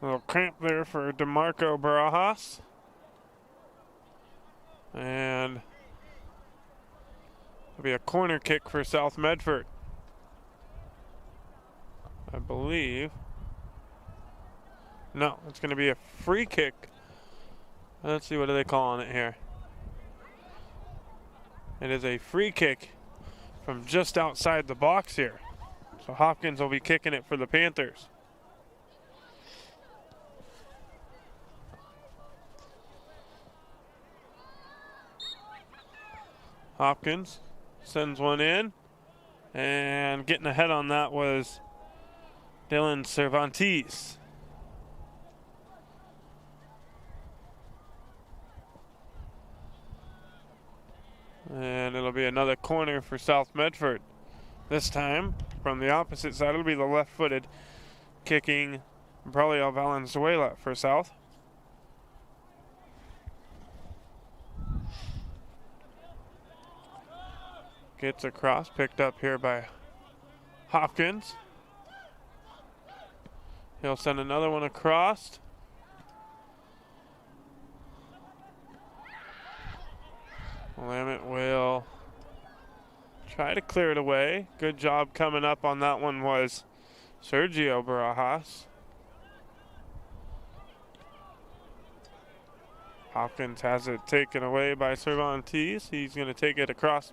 A little cramp there for DeMarco Barajas. And it'll be a corner kick for South Medford, I believe. No, it's going to be a free kick. Let's see, what are they calling it here? It is a free kick from just outside the box here. So Hopkins will be kicking it for the Panthers. Hopkins sends one in, And getting ahead on that was Dylan Cervantes. And it'll be another corner for South Medford. This time, from the opposite side, it'll be the left-footed kicking Braulio Valenzuela for South. Gets across, picked up here by Hopkins. He'll send another one across. Willamette will try to clear it away. Good job coming up on that one was Sergio Barajas. Hopkins has it taken away by Cervantes. He's going to take it across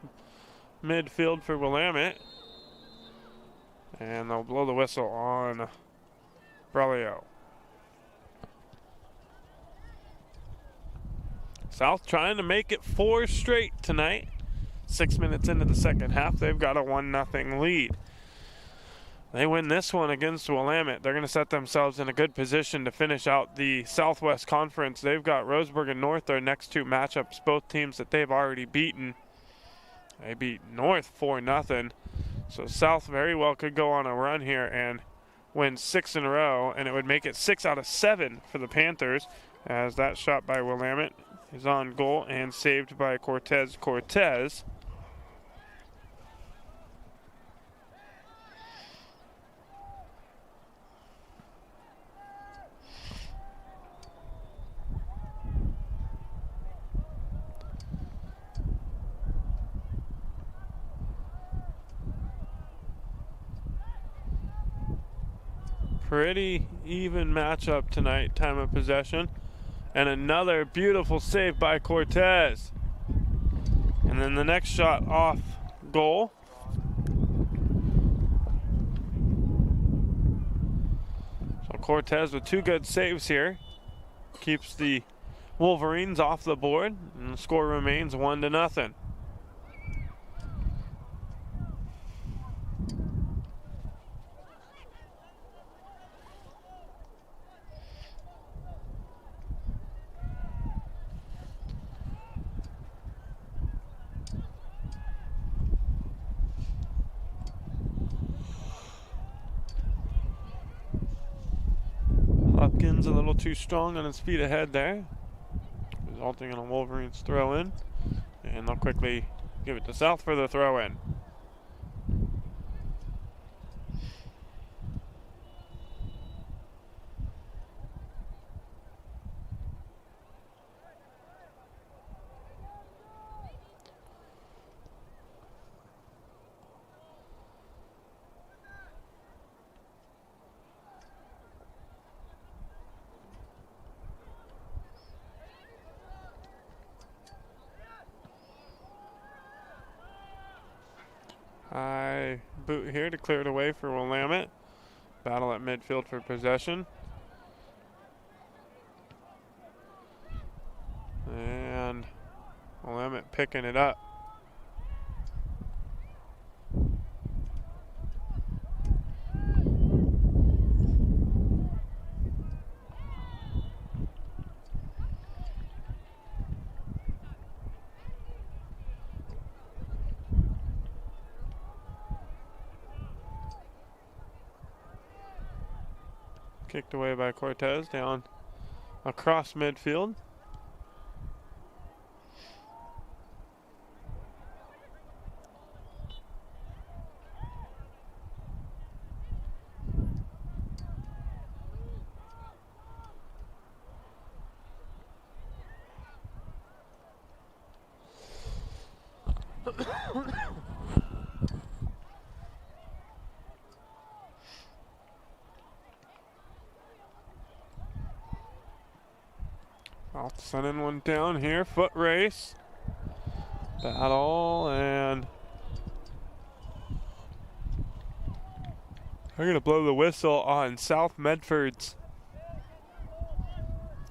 midfield for Willamette. And they'll blow the whistle on Braulio. South trying to make it 4 straight tonight. 6 minutes into the second half, they've got a 1-0 lead. They win this one against Willamette, they're going to set themselves in a good position to finish out the Southwest Conference. They've got Roseburg and North, their next 2 matchups, both teams that they've already beaten. They beat North 4-0. So South very well could go on a run here and win 6 in a row, and it would make it 6 out of 7 for the Panthers, as that shot by Willamette is on goal and saved by Cortez. Pretty even matchup tonight, time of possession. And another beautiful save by Cortez. And then the next shot off goal. So Cortez with 2 good saves here. Keeps the Wolverines off the board. And the score remains 1-0. Hopkins a little too strong on his feet ahead there, resulting in a Wolverines throw in, and they'll quickly give it to South for the throw in. High boot here to clear it away for Willamette. Battle at midfield for possession. And Willamette picking it up. Kicked away by Cortez down across midfield. I'll send in one down here. Foot race. Battle, and they're going to blow the whistle on South Medford's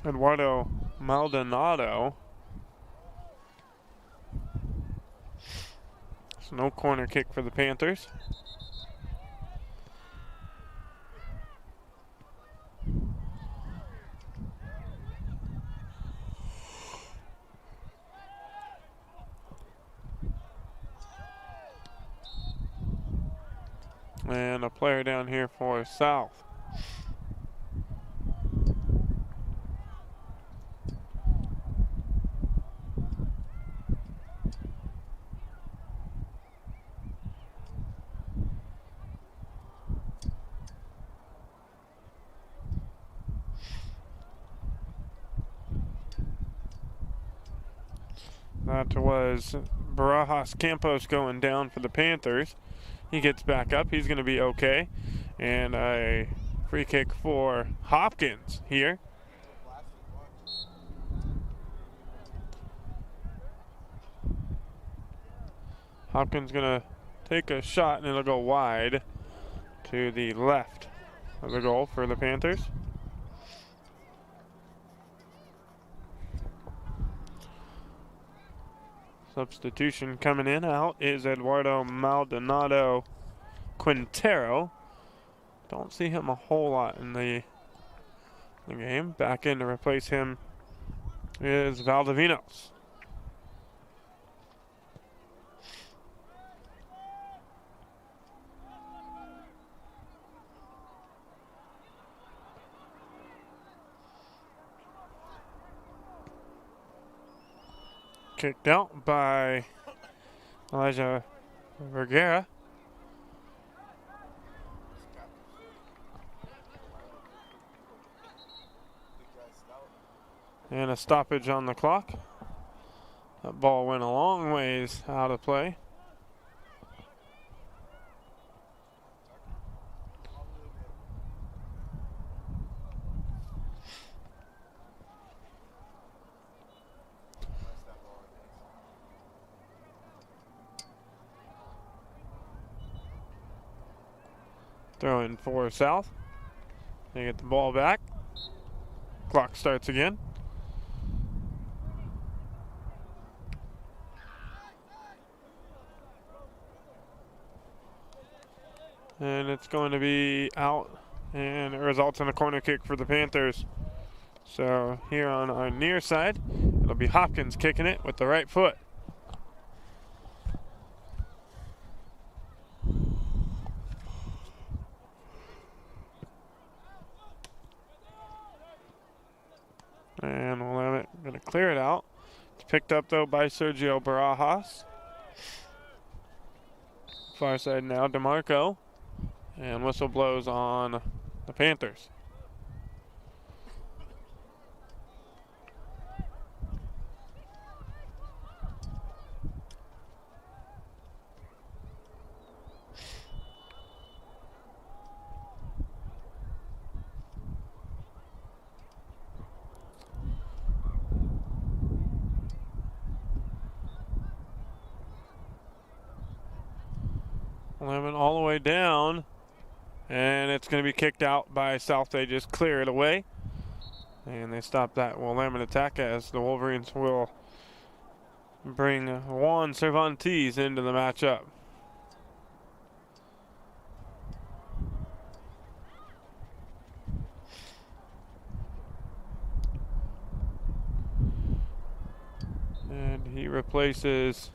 Eduardo Maldonado. So no corner kick for the Panthers. And a player down here for South. That was Barajas Campos going down for the Panthers. He gets back up. He's going to be okay. And a free kick for Hopkins here. Hopkins going to take a shot, and it'll go wide to the left of the goal for the Panthers. Substitution coming in. Out is Eduardo Maldonado Quintero. Don't see him a whole lot in the game. Back in to replace him is Valdivinos. Kicked out by Elijah Vergara. And a stoppage on the clock. That ball went a long ways out of play. Throw in for South. They get the ball back. Clock starts again. And it's going to be out, and it results in a corner kick for the Panthers. So here on our near side, it'll be Hopkins kicking it with the right foot. And Willamette going to clear it out. It's picked up, though, by Sergio Barajas. Far side now, DeMarco. And whistle blows on the Panthers. Lemon all the way down, and it's going to be kicked out by South. They just clear it away, and they stop that Willamette attack as the Wolverines will bring Juan Cervantes into the matchup. And he replaces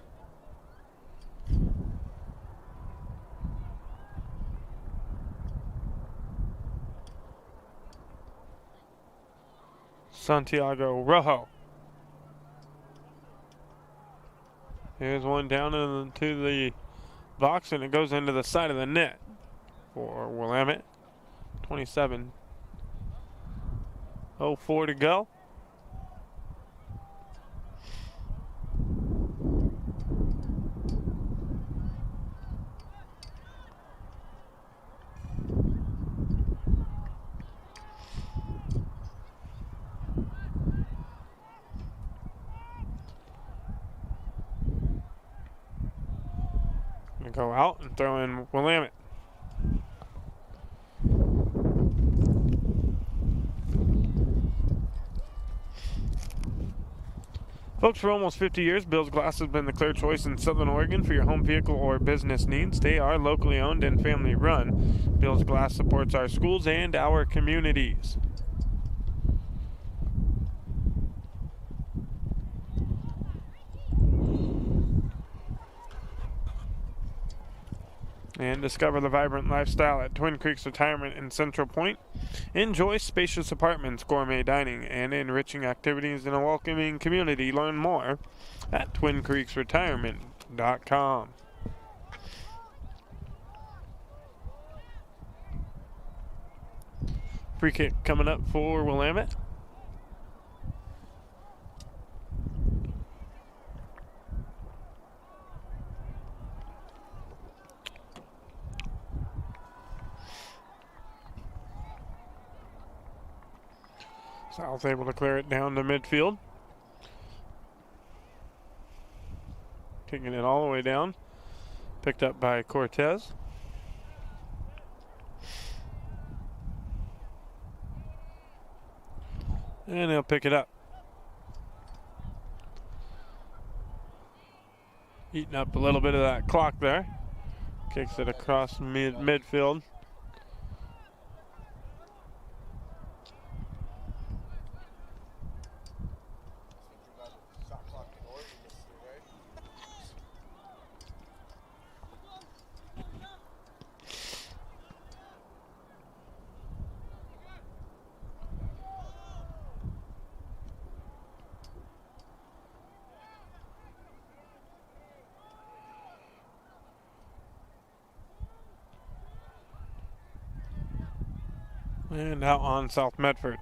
Santiago Rojo. Here's one down into the box, and it goes into the side of the net for Willamette. 27:04 to go. Go out and throw in Willamette. Folks, for almost 50 years, Bill's Glass has been the clear choice in Southern Oregon for your home vehicle or business needs. They are locally owned and family run. Bill's Glass supports our schools and our communities. And discover the vibrant lifestyle at Twin Creeks Retirement in Central Point. Enjoy spacious apartments, gourmet dining, and enriching activities in a welcoming community. Learn more at TwinCreeksRetirement.com. Free kick coming up for Willamette. South able to clear it down to midfield. Kicking it all the way down. Picked up by Cortez. And he'll pick it up. Eating up a little bit of that clock there. Kicks it across midfield. And out on South Medford.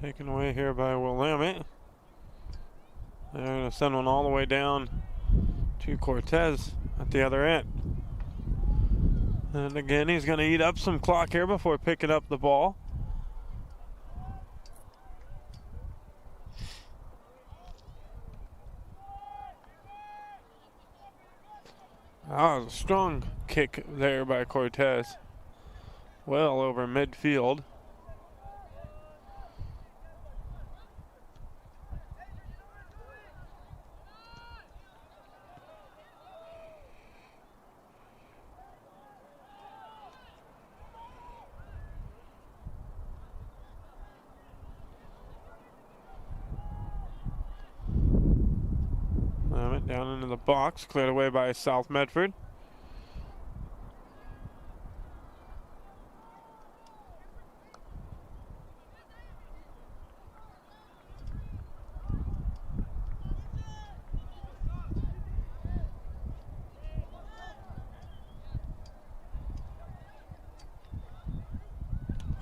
Taken away here by Willamette. They're going to send one all the way down to Cortez at the other end. And again, he's going to eat up some clock here before picking up the ball. That was a strong kick there by Cortez. Well over midfield. Down into the box, cleared away by South Medford.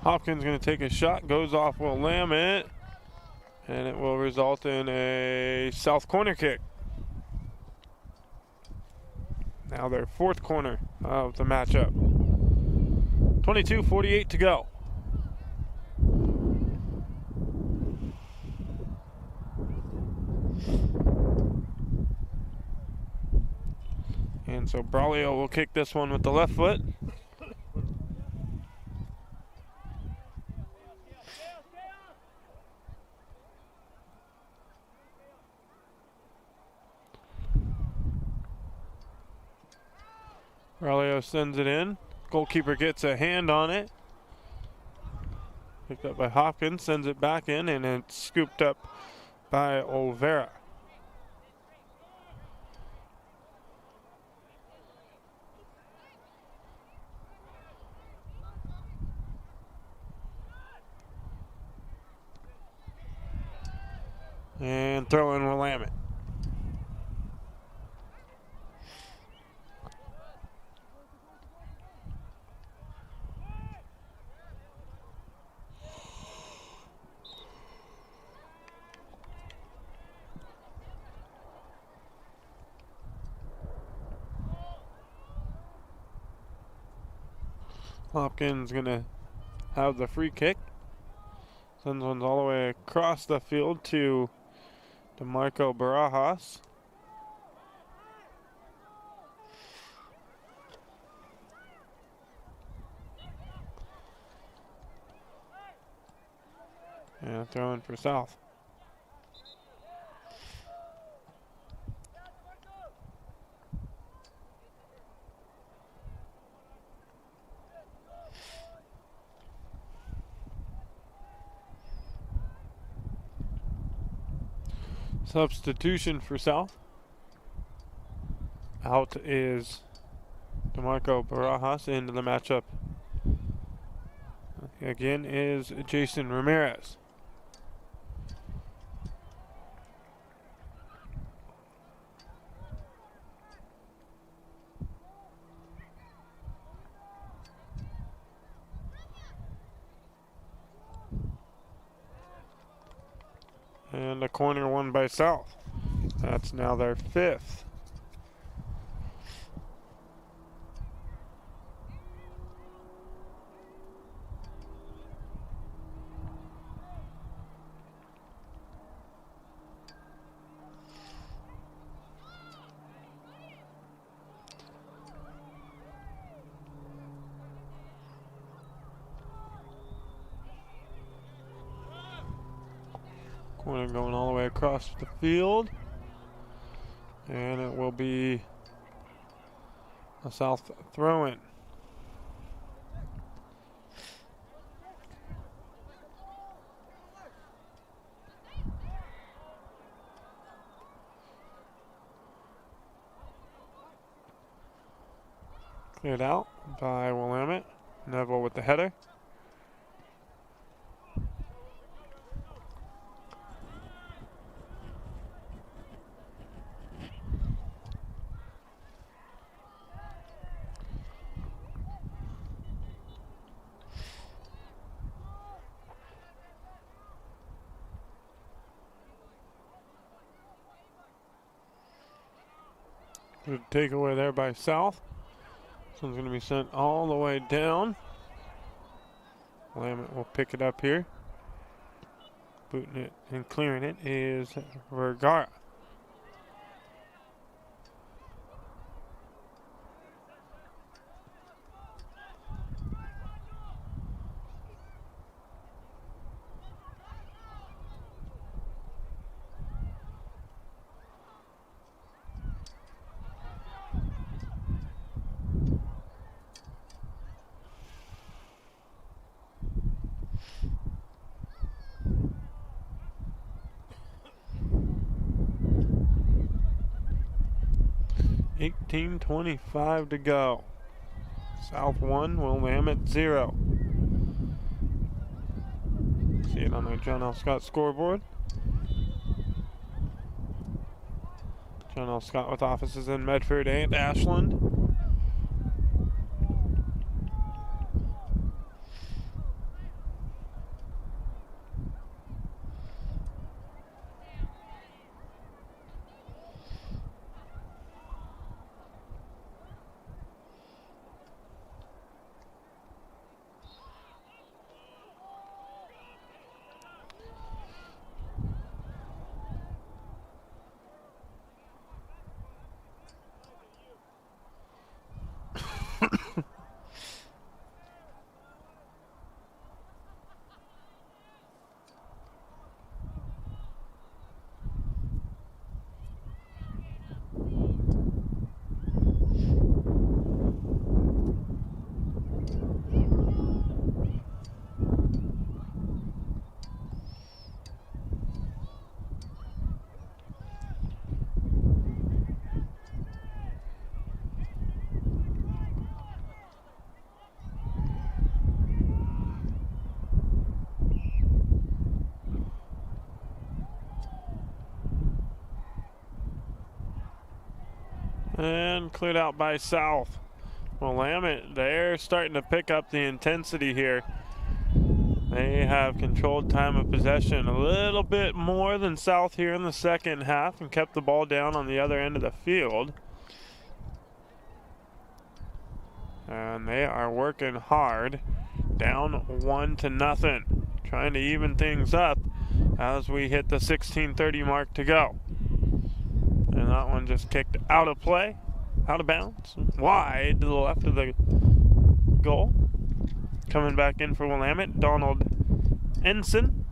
Hopkins going to take a shot, goes off Willamette, and it will result in a South corner kick. Now their fourth corner of the matchup. 22:48 to go. And so Braulio will kick this one with the left foot. Braulio sends it in. Goalkeeper gets a hand on it. Picked up by Hopkins, sends it back in, and it's scooped up by Olvera. And throw in Willamette. Hopkins gonna have the free kick. Sends one all the way across the field to DeMarco Barajas. And throwing for South. Substitution for South. Out is DeMarco Barajas. Into the matchup again is Jason Ramirez. And a corner won by South. That's now their 5th. Corner going all the way across the field. And it will be a South throw-in. Cleared out by Willamette. Neville with the header. Good takeaway there by South. This one's going to be sent all the way down. Willamette will pick it up here. Booting it and clearing it is Vergara. .25 to go. South 1, Willamette 0. See it on the John L. Scott scoreboard. John L. Scott with offices in Medford and Ashland. And cleared out by South. Willamette, they're starting to pick up the intensity here. They have controlled time of possession a little bit more than South here in the second half and kept the ball down on the other end of the field. And they are working hard. Down 1-0. trying to even things up as we hit the 16:30 mark to go. And that one just kicked out of play, out of bounds, wide to the left of the goal. Coming back in for Willamette, Donald Ensign.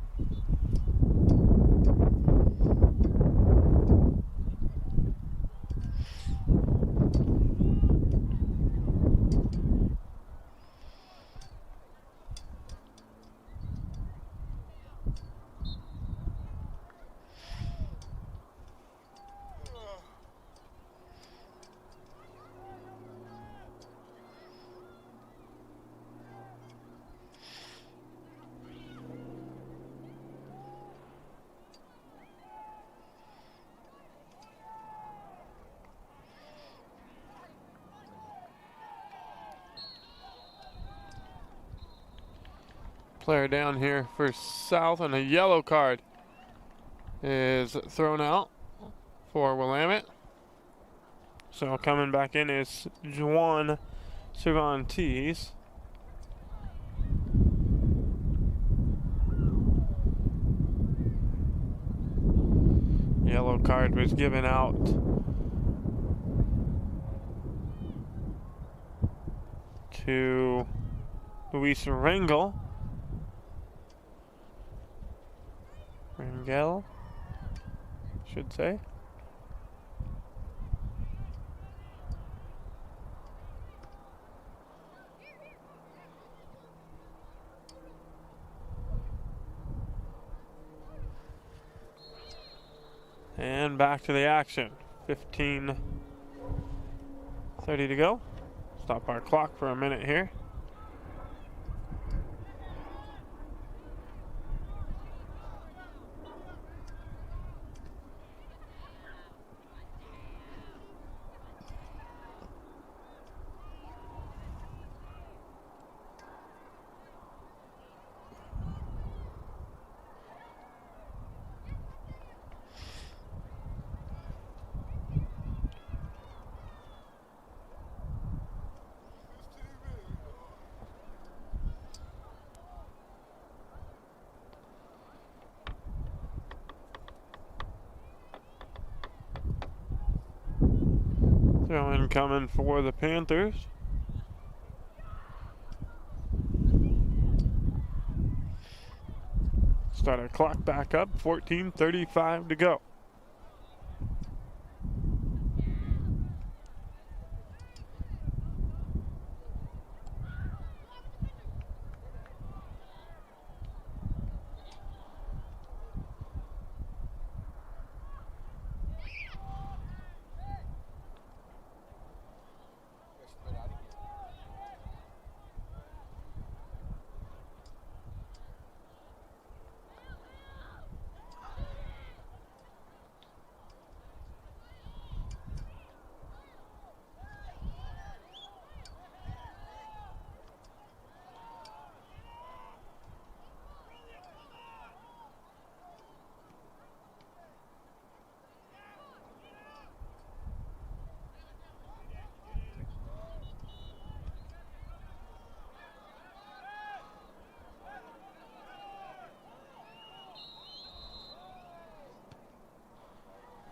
Player down here for South, and a yellow card is thrown out for Willamette. So coming back in is Juan Cervantes. Yellow card was given out to Luis Rangel. Rangel, should say. And back to the action. 15:30 to go. Stop our clock for a minute here. Throw-in coming for the Panthers. Start our clock back up, 14:35 to go.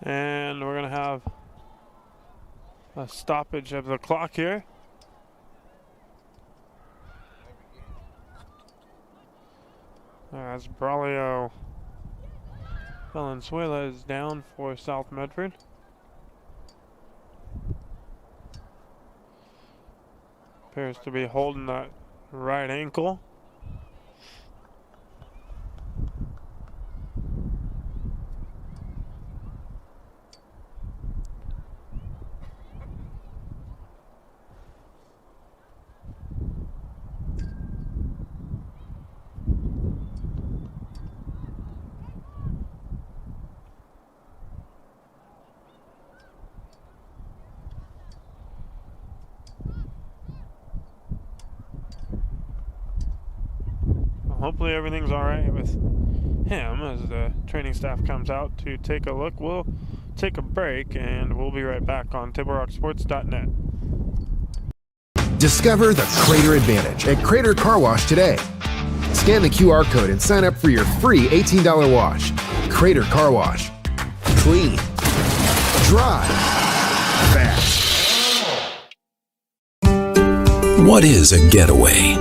And we're going to have a stoppage of the clock here. As Braulio Valenzuela is down for South Medford. Appears to be holding that right ankle. Hopefully everything's all right with him as the training staff comes out to take a look. We'll take a break and we'll be right back on TableRockSports.net. Discover the Crater Advantage at Crater Car Wash today. Scan the QR code and sign up for your free $18 wash. Crater Car Wash. Clean. Dry. Fast. What is a getaway?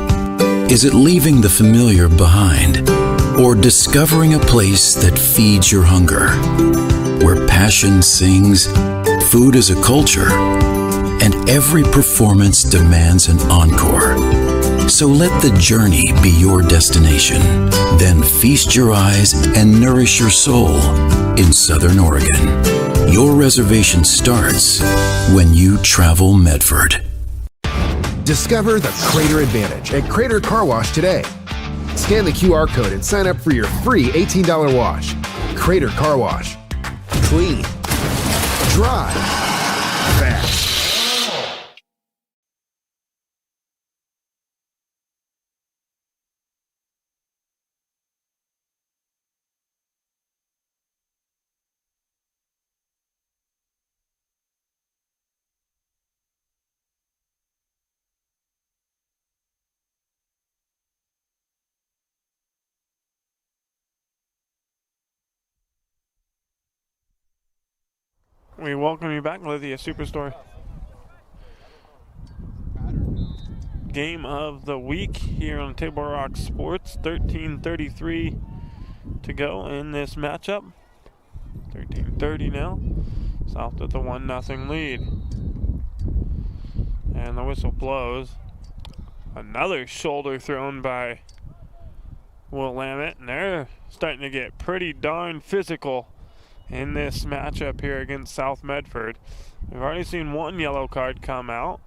Is it leaving the familiar behind? Or discovering a place that feeds your hunger? Where passion sings, food is a culture, and every performance demands an encore. So let the journey be your destination. Then feast your eyes and nourish your soul in Southern Oregon. Your reservation starts when you travel Medford. Discover the Crater Advantage at Crater Car Wash today. Scan the QR code and sign up for your free $18 wash. Crater Car Wash. Clean. Dry. Fast. We welcome you back, Lithia Superstore. Game of the week here on Table Rock Sports. 13:33 to go in this matchup. 13:30 now. South with the 1-0 lead. And the whistle blows. Another shoulder thrown by Willamette, and they're starting to get pretty darn physical in this matchup here against South Medford. We've already seen one yellow card come out.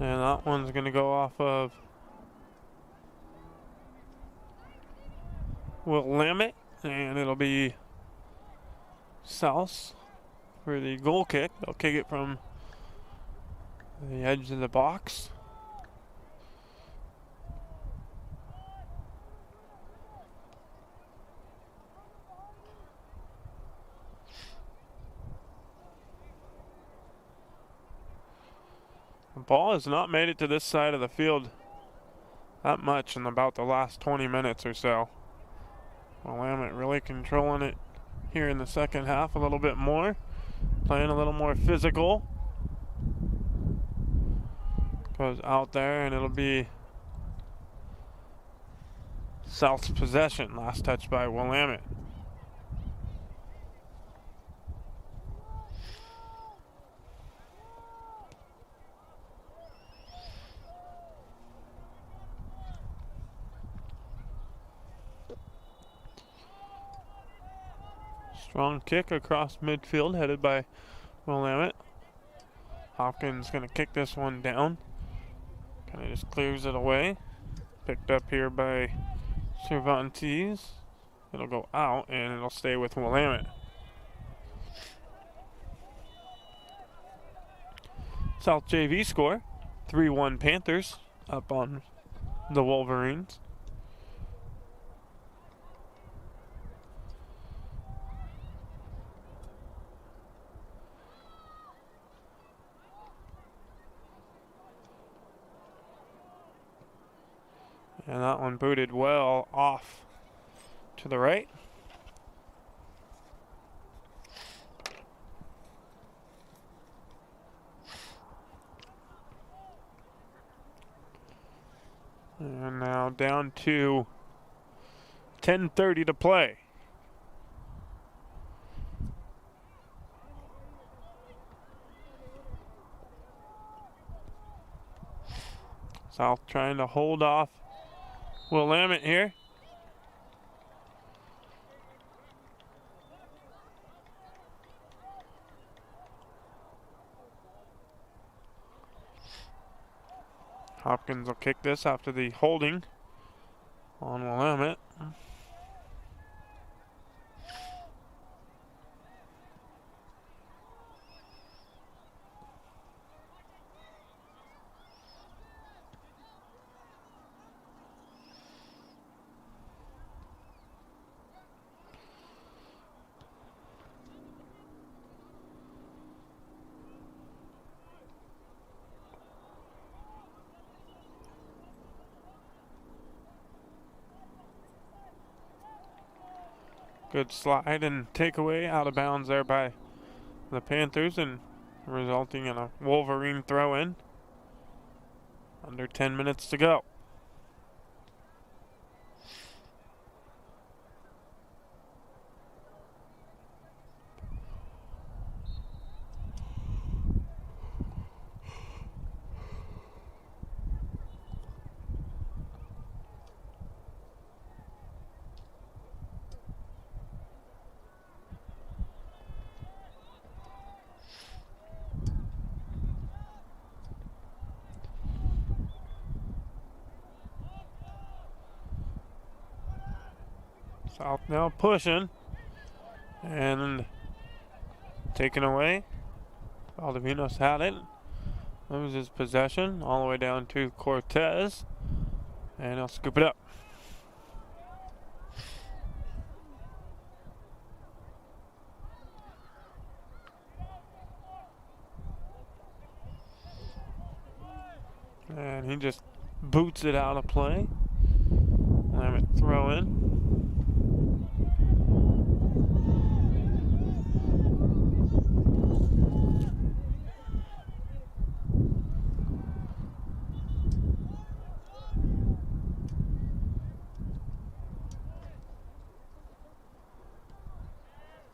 And that one's going to go off of Willamette, and it'll be South for the goal kick. They'll kick it from the edge of the box. The ball has not made it to this side of the field that much in about the last 20 minutes or so. Willamette really controlling it here in the second half a little bit more, playing a little more physical. Goes out there and it'll be South's possession. Last touch by Willamette. Strong kick across midfield headed by Willamette. Hopkins going to kick this one down. Kind of just clears it away. Picked up here by Cervantes. It'll go out and it'll stay with Willamette. South JV score. 3-1 Panthers up on the Wolverines. And that one booted well off to the right. And now down to 10:30 to play. South trying to hold off Willamette here. Hopkins will kick this after the holding on Willamette. Good slide and takeaway out of bounds there by the Panthers, and resulting in a Wolverine throw-in. Under 10 minutes to go. South now pushing and taken away. Valdivinos had it. Loses possession all the way down to Cortez. And he'll scoop it up. And he just boots it out of play. Willamette throw in.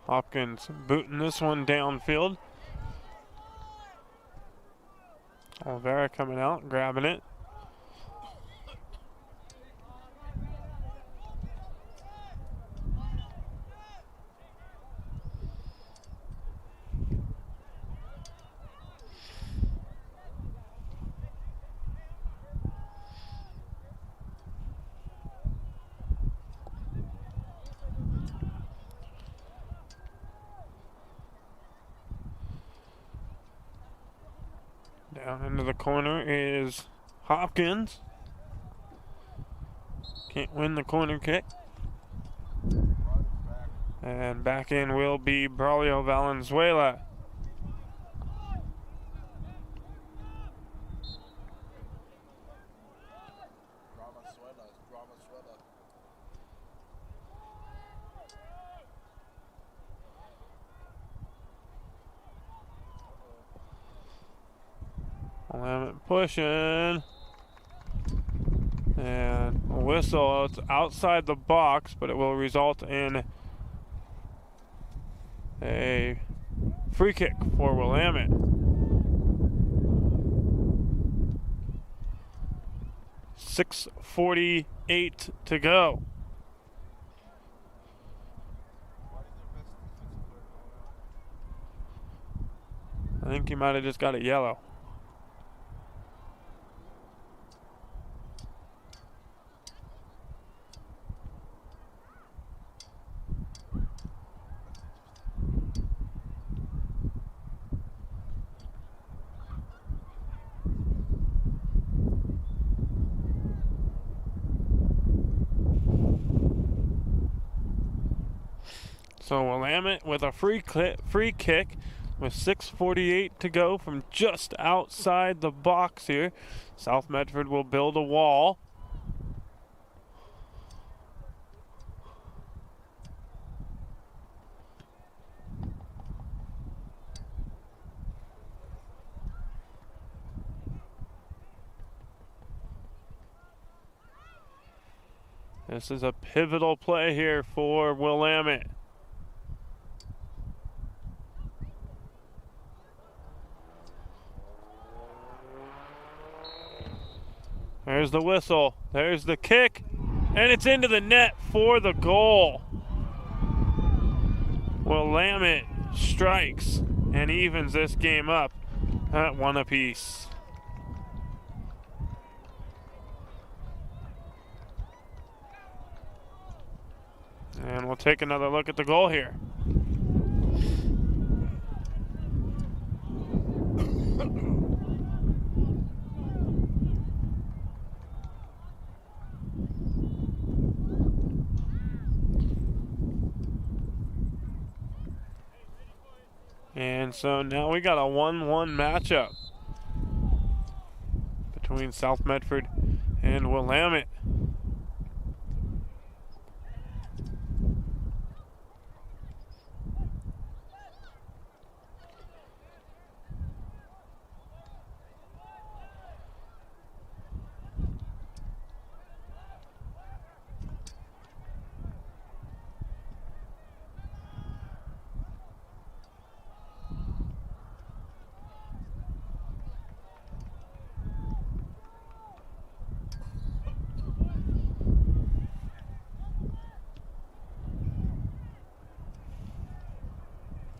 Hopkins booting this one downfield. Olivera coming out, grabbing it. Down into the corner is Hopkins. Can't win the corner kick. And back in will be Braulio Valenzuela. Willamette pushing. And a whistle. It's outside the box, but it will result in a free kick for Willamette. .6:48 to go. I think he might have just got a yellow. So Willamette with a free kick with 6:48 to go from just outside the box here. South Medford will build a wall. This is a pivotal play here for Willamette. There's the whistle, there's the kick, and it's into the net for the goal. Willamette strikes and evens this game up at 1 apiece. And we'll take another look at the goal here. And so now we got a 1-1 matchup between South Medford and Willamette.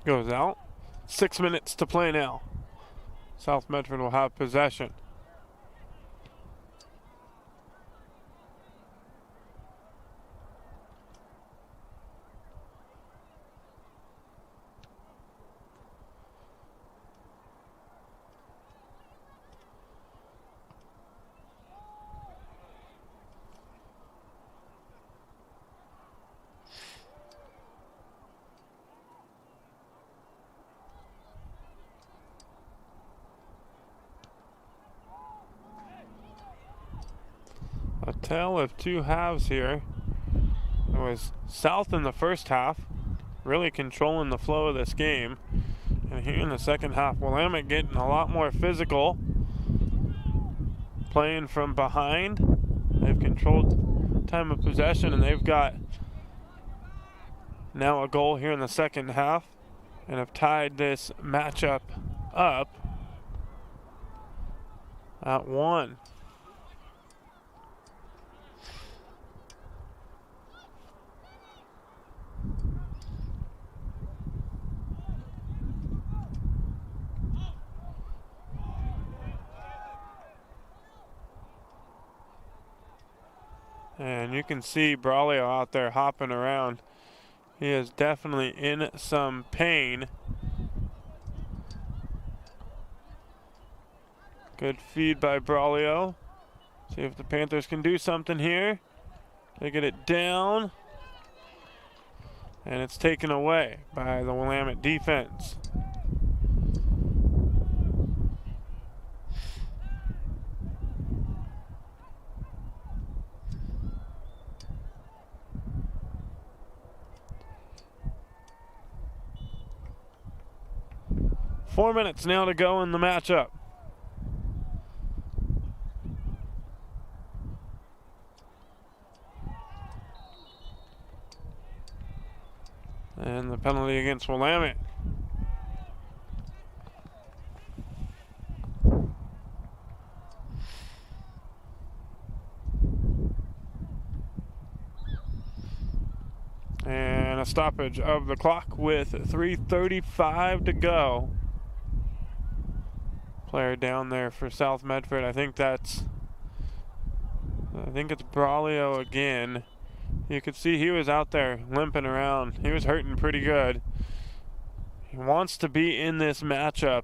Goes out. 6 minutes to play now. South Medford will have possession. A tale of two halves here. It was South in the first half, really controlling the flow of this game. And here in the second half, Willamette getting a lot more physical, playing from behind. They've controlled time of possession, and they've got now a goal here in the second half and have tied this matchup up at 1. And you can see Braulio out there hopping around. He is definitely in some pain. Good feed by Braulio. See if the Panthers can do something here. They get it down. And it's taken away by the Willamette defense. Four minutes now to go in the matchup. And the penalty against Willamette. And a stoppage of the clock with 3:35 to go. Player down there for South Medford. I think it's Braulio again. You could see he was out there limping around. He was hurting pretty good. He wants to be in this matchup,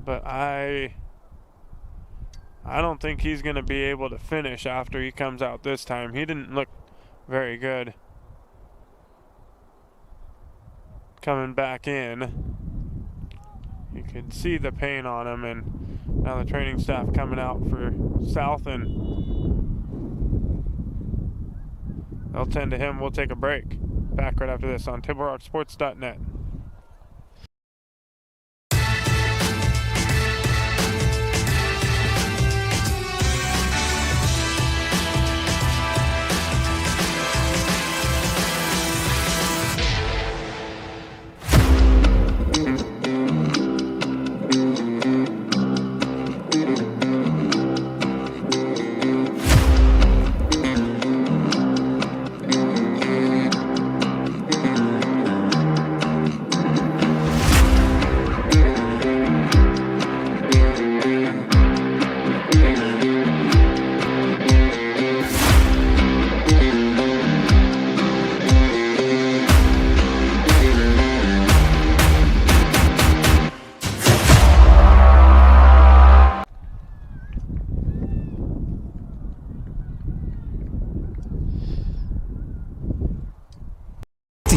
but I don't think he's going to be able to finish after he comes out this time. He didn't look very good coming back in. You can see the pain on him, and now the training staff coming out for South, and they'll tend to him. We'll take a break. Back right after this on TableRockSports.net.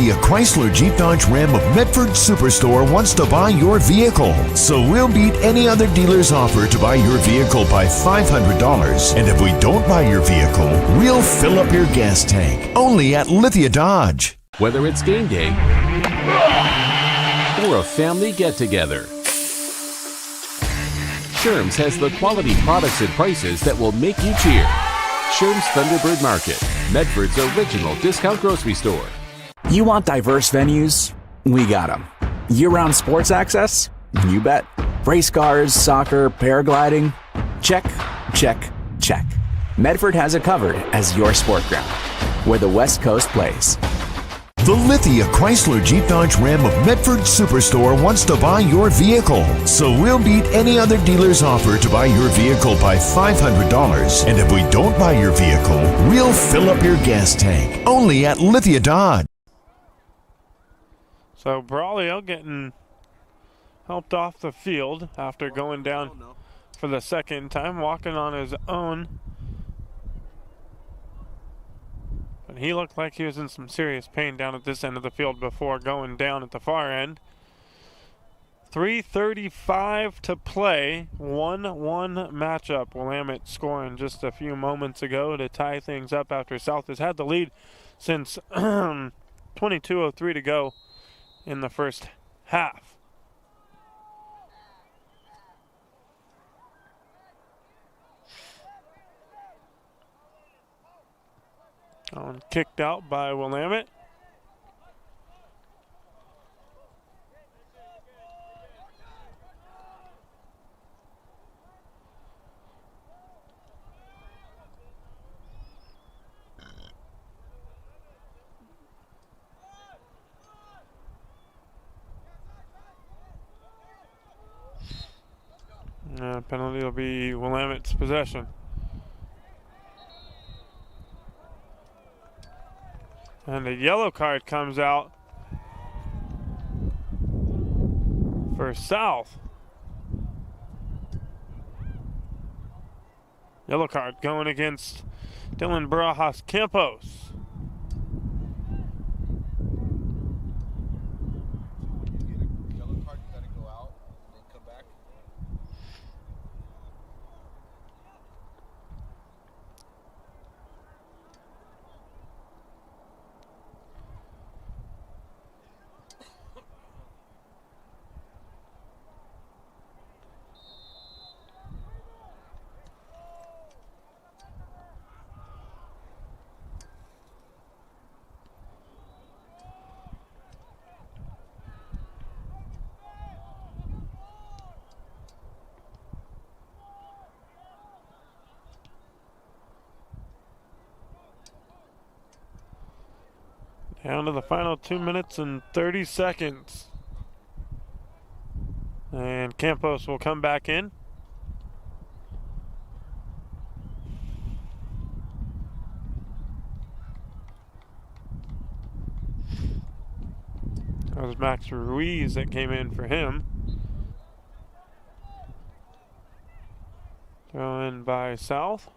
Lithia Chrysler Jeep Dodge Ram of Medford Superstore wants to buy your vehicle. So we'll beat any other dealer's offer to buy your vehicle by $500. And if we don't buy your vehicle, we'll fill up your gas tank. Only at Lithia Dodge. Whether it's game day or a family get-together, Sherm's has the quality products and prices that will make you cheer. Sherm's Thunderbird Market, Medford's original discount grocery store. You want diverse venues? We got them. Year-round sports access? You bet. Race cars, soccer, paragliding? Check, check, check. Medford has it covered as your sport ground, where the West Coast plays. The Lithia Chrysler Jeep Dodge Ram of Medford Superstore wants to buy your vehicle. So we'll beat any other dealer's offer to buy your vehicle by $500. And if we don't buy your vehicle, we'll fill up your gas tank. Only at Lithia Dodge. So Braulio getting helped off the field after going down for the second time, walking on his own. But he looked like he was in some serious pain down at this end of the field before going down at the far end. 3:35 to play. 1-1 matchup. Willamette scoring just a few moments ago to tie things up after South has had the lead since 22:03 to go in the first half. Kicked out by Willamette. Penalty will be Willamette's possession. And a yellow card comes out for South. Yellow card going against Dylan Barajas Campos. Down to the final 2 minutes and 30 seconds. And Campos will come back in. That was Max Ruiz that came in for him. Throw in by South.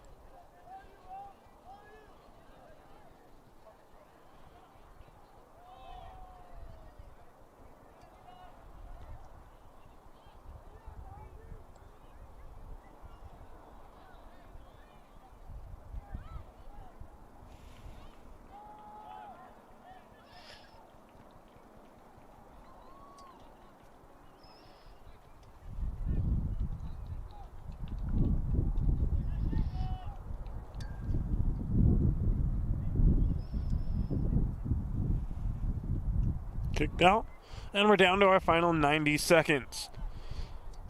Kicked out, and we're down to our final 90 seconds.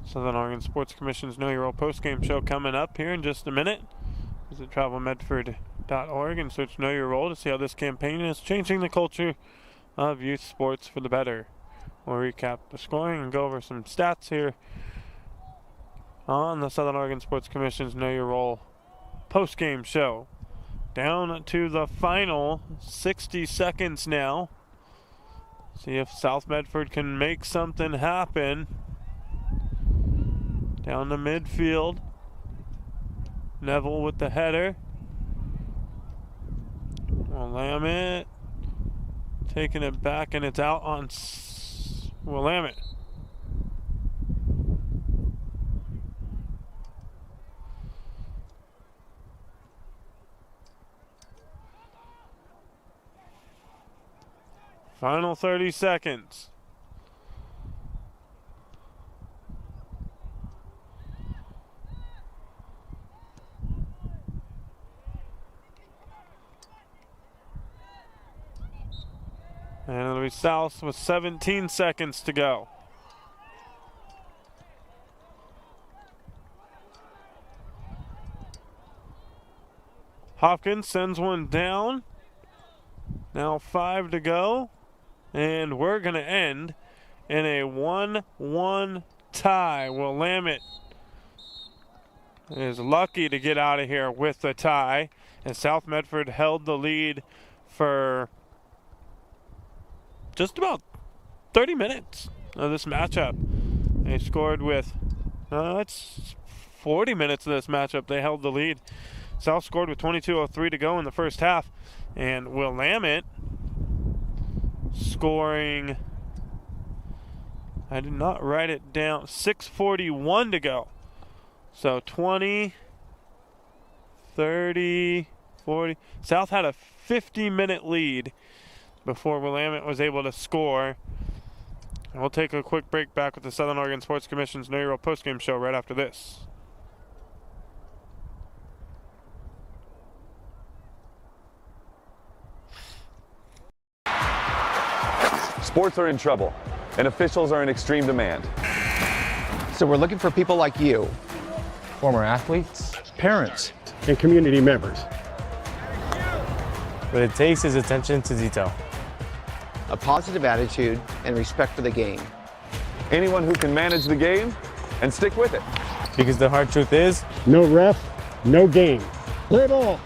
Southern Oregon Sports Commission's Know Your Role postgame show coming up here in just a minute. Visit travelmedford.org and search Know Your Role to see how this campaign is changing the culture of youth sports for the better. We'll recap the scoring and go over some stats here on the Southern Oregon Sports Commission's Know Your Role postgame show. Down to the final 60 seconds now. See if South Medford can make something happen. Down the midfield. Neville with the header. Willamette taking it back, and it's out on Willamette. Final 30 seconds. And it'll be South with 17 seconds to go. Hopkins sends one down. Now 5 to go. And we're going to end in a 1-1 tie. Willamette is lucky to get out of here with the tie. And South Medford held the lead for just about 30 minutes of this matchup. They scored with, it's 40 minutes of this matchup. They held the lead. South scored with 22:03 to go in the first half. And Willamette scoring, I did not write it down, 6:41 to go. So 20, 30, 40. South had a 50-minute lead before Willamette was able to score. And we'll take a quick break back with the Southern Oregon Sports Commission's Know Your Role postgame show right after this. Sports are in trouble, and officials are in extreme demand. So we're looking for people like you. Former athletes, parents, and community members. What it takes is attention to detail, A positive attitude and respect for the game. Anyone who can manage the game and stick with it. because the hard truth is, no ref, no game. Play ball.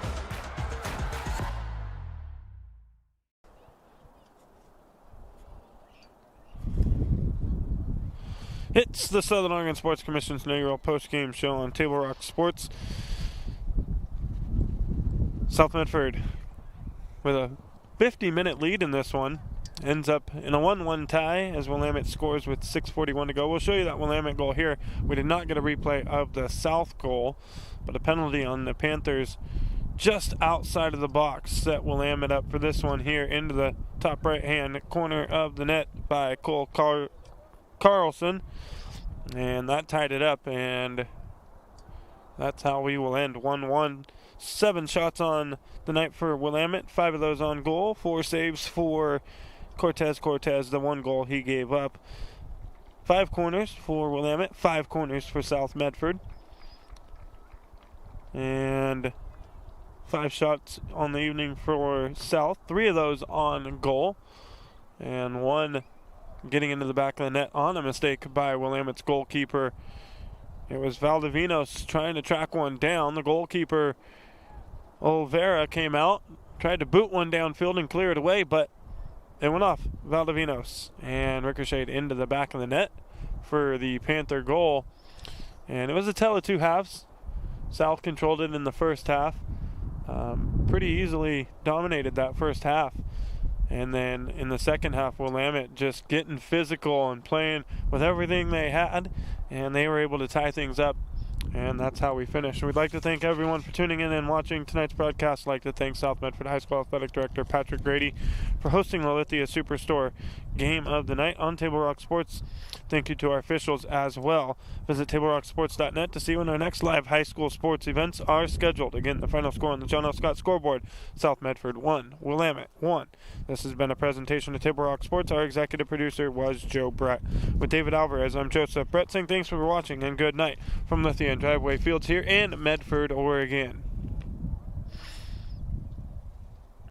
It's the Southern Oregon Sports Commission's inaugural post-game show on Table Rock Sports. South Medford with a 50-minute lead in this one. Ends up in a 1-1 tie as Willamette scores with 6:41 to go. We'll show you that Willamette goal here. We did not get a replay of the South goal, but a penalty on the Panthers just outside of the box set Willamette up for this one here into the top right-hand corner of the net by Cole Carlson, and that tied it up, and that's how we will end 1-1. 7 shots on the night for Willamette, 5 of those on goal, 4 saves for Cortez, the 1 goal he gave up. 5 corners for Willamette, 5 corners for South Medford, and 5 shots on the evening for South, 3 of those on goal, and 1 getting into the back of the net on a mistake by Willamette's goalkeeper. It was Valdivinos trying to track one down. The goalkeeper, Olvera, came out, tried to boot one downfield and clear it away, but it went off Valdivinos and ricocheted into the back of the net for the Panther goal. And it was a tale of 2 halves. South controlled it in the first half. Pretty easily dominated that first half. And then in the second half, Willamette just getting physical and playing with everything they had, and they were able to tie things up, and that's how we finished. We'd like to thank everyone for tuning in and watching tonight's broadcast. I'd like to thank South Medford High School Athletic Director Patrick Grady for hosting the Lithia Superstore Game of the Night on Table Rock Sports. Thank you to our officials as well. Visit TableRockSports.net to see when our next live high school sports events are scheduled. Again, the final score on the John L. Scott scoreboard: South Medford 1, Willamette 1. This has been a presentation of Table Rock Sports. Our executive producer was Joe Brett. With David Alvarez, I'm Joseph Brett saying thanks for watching and good night from Lithia and Driveway Fields here in Medford, Oregon.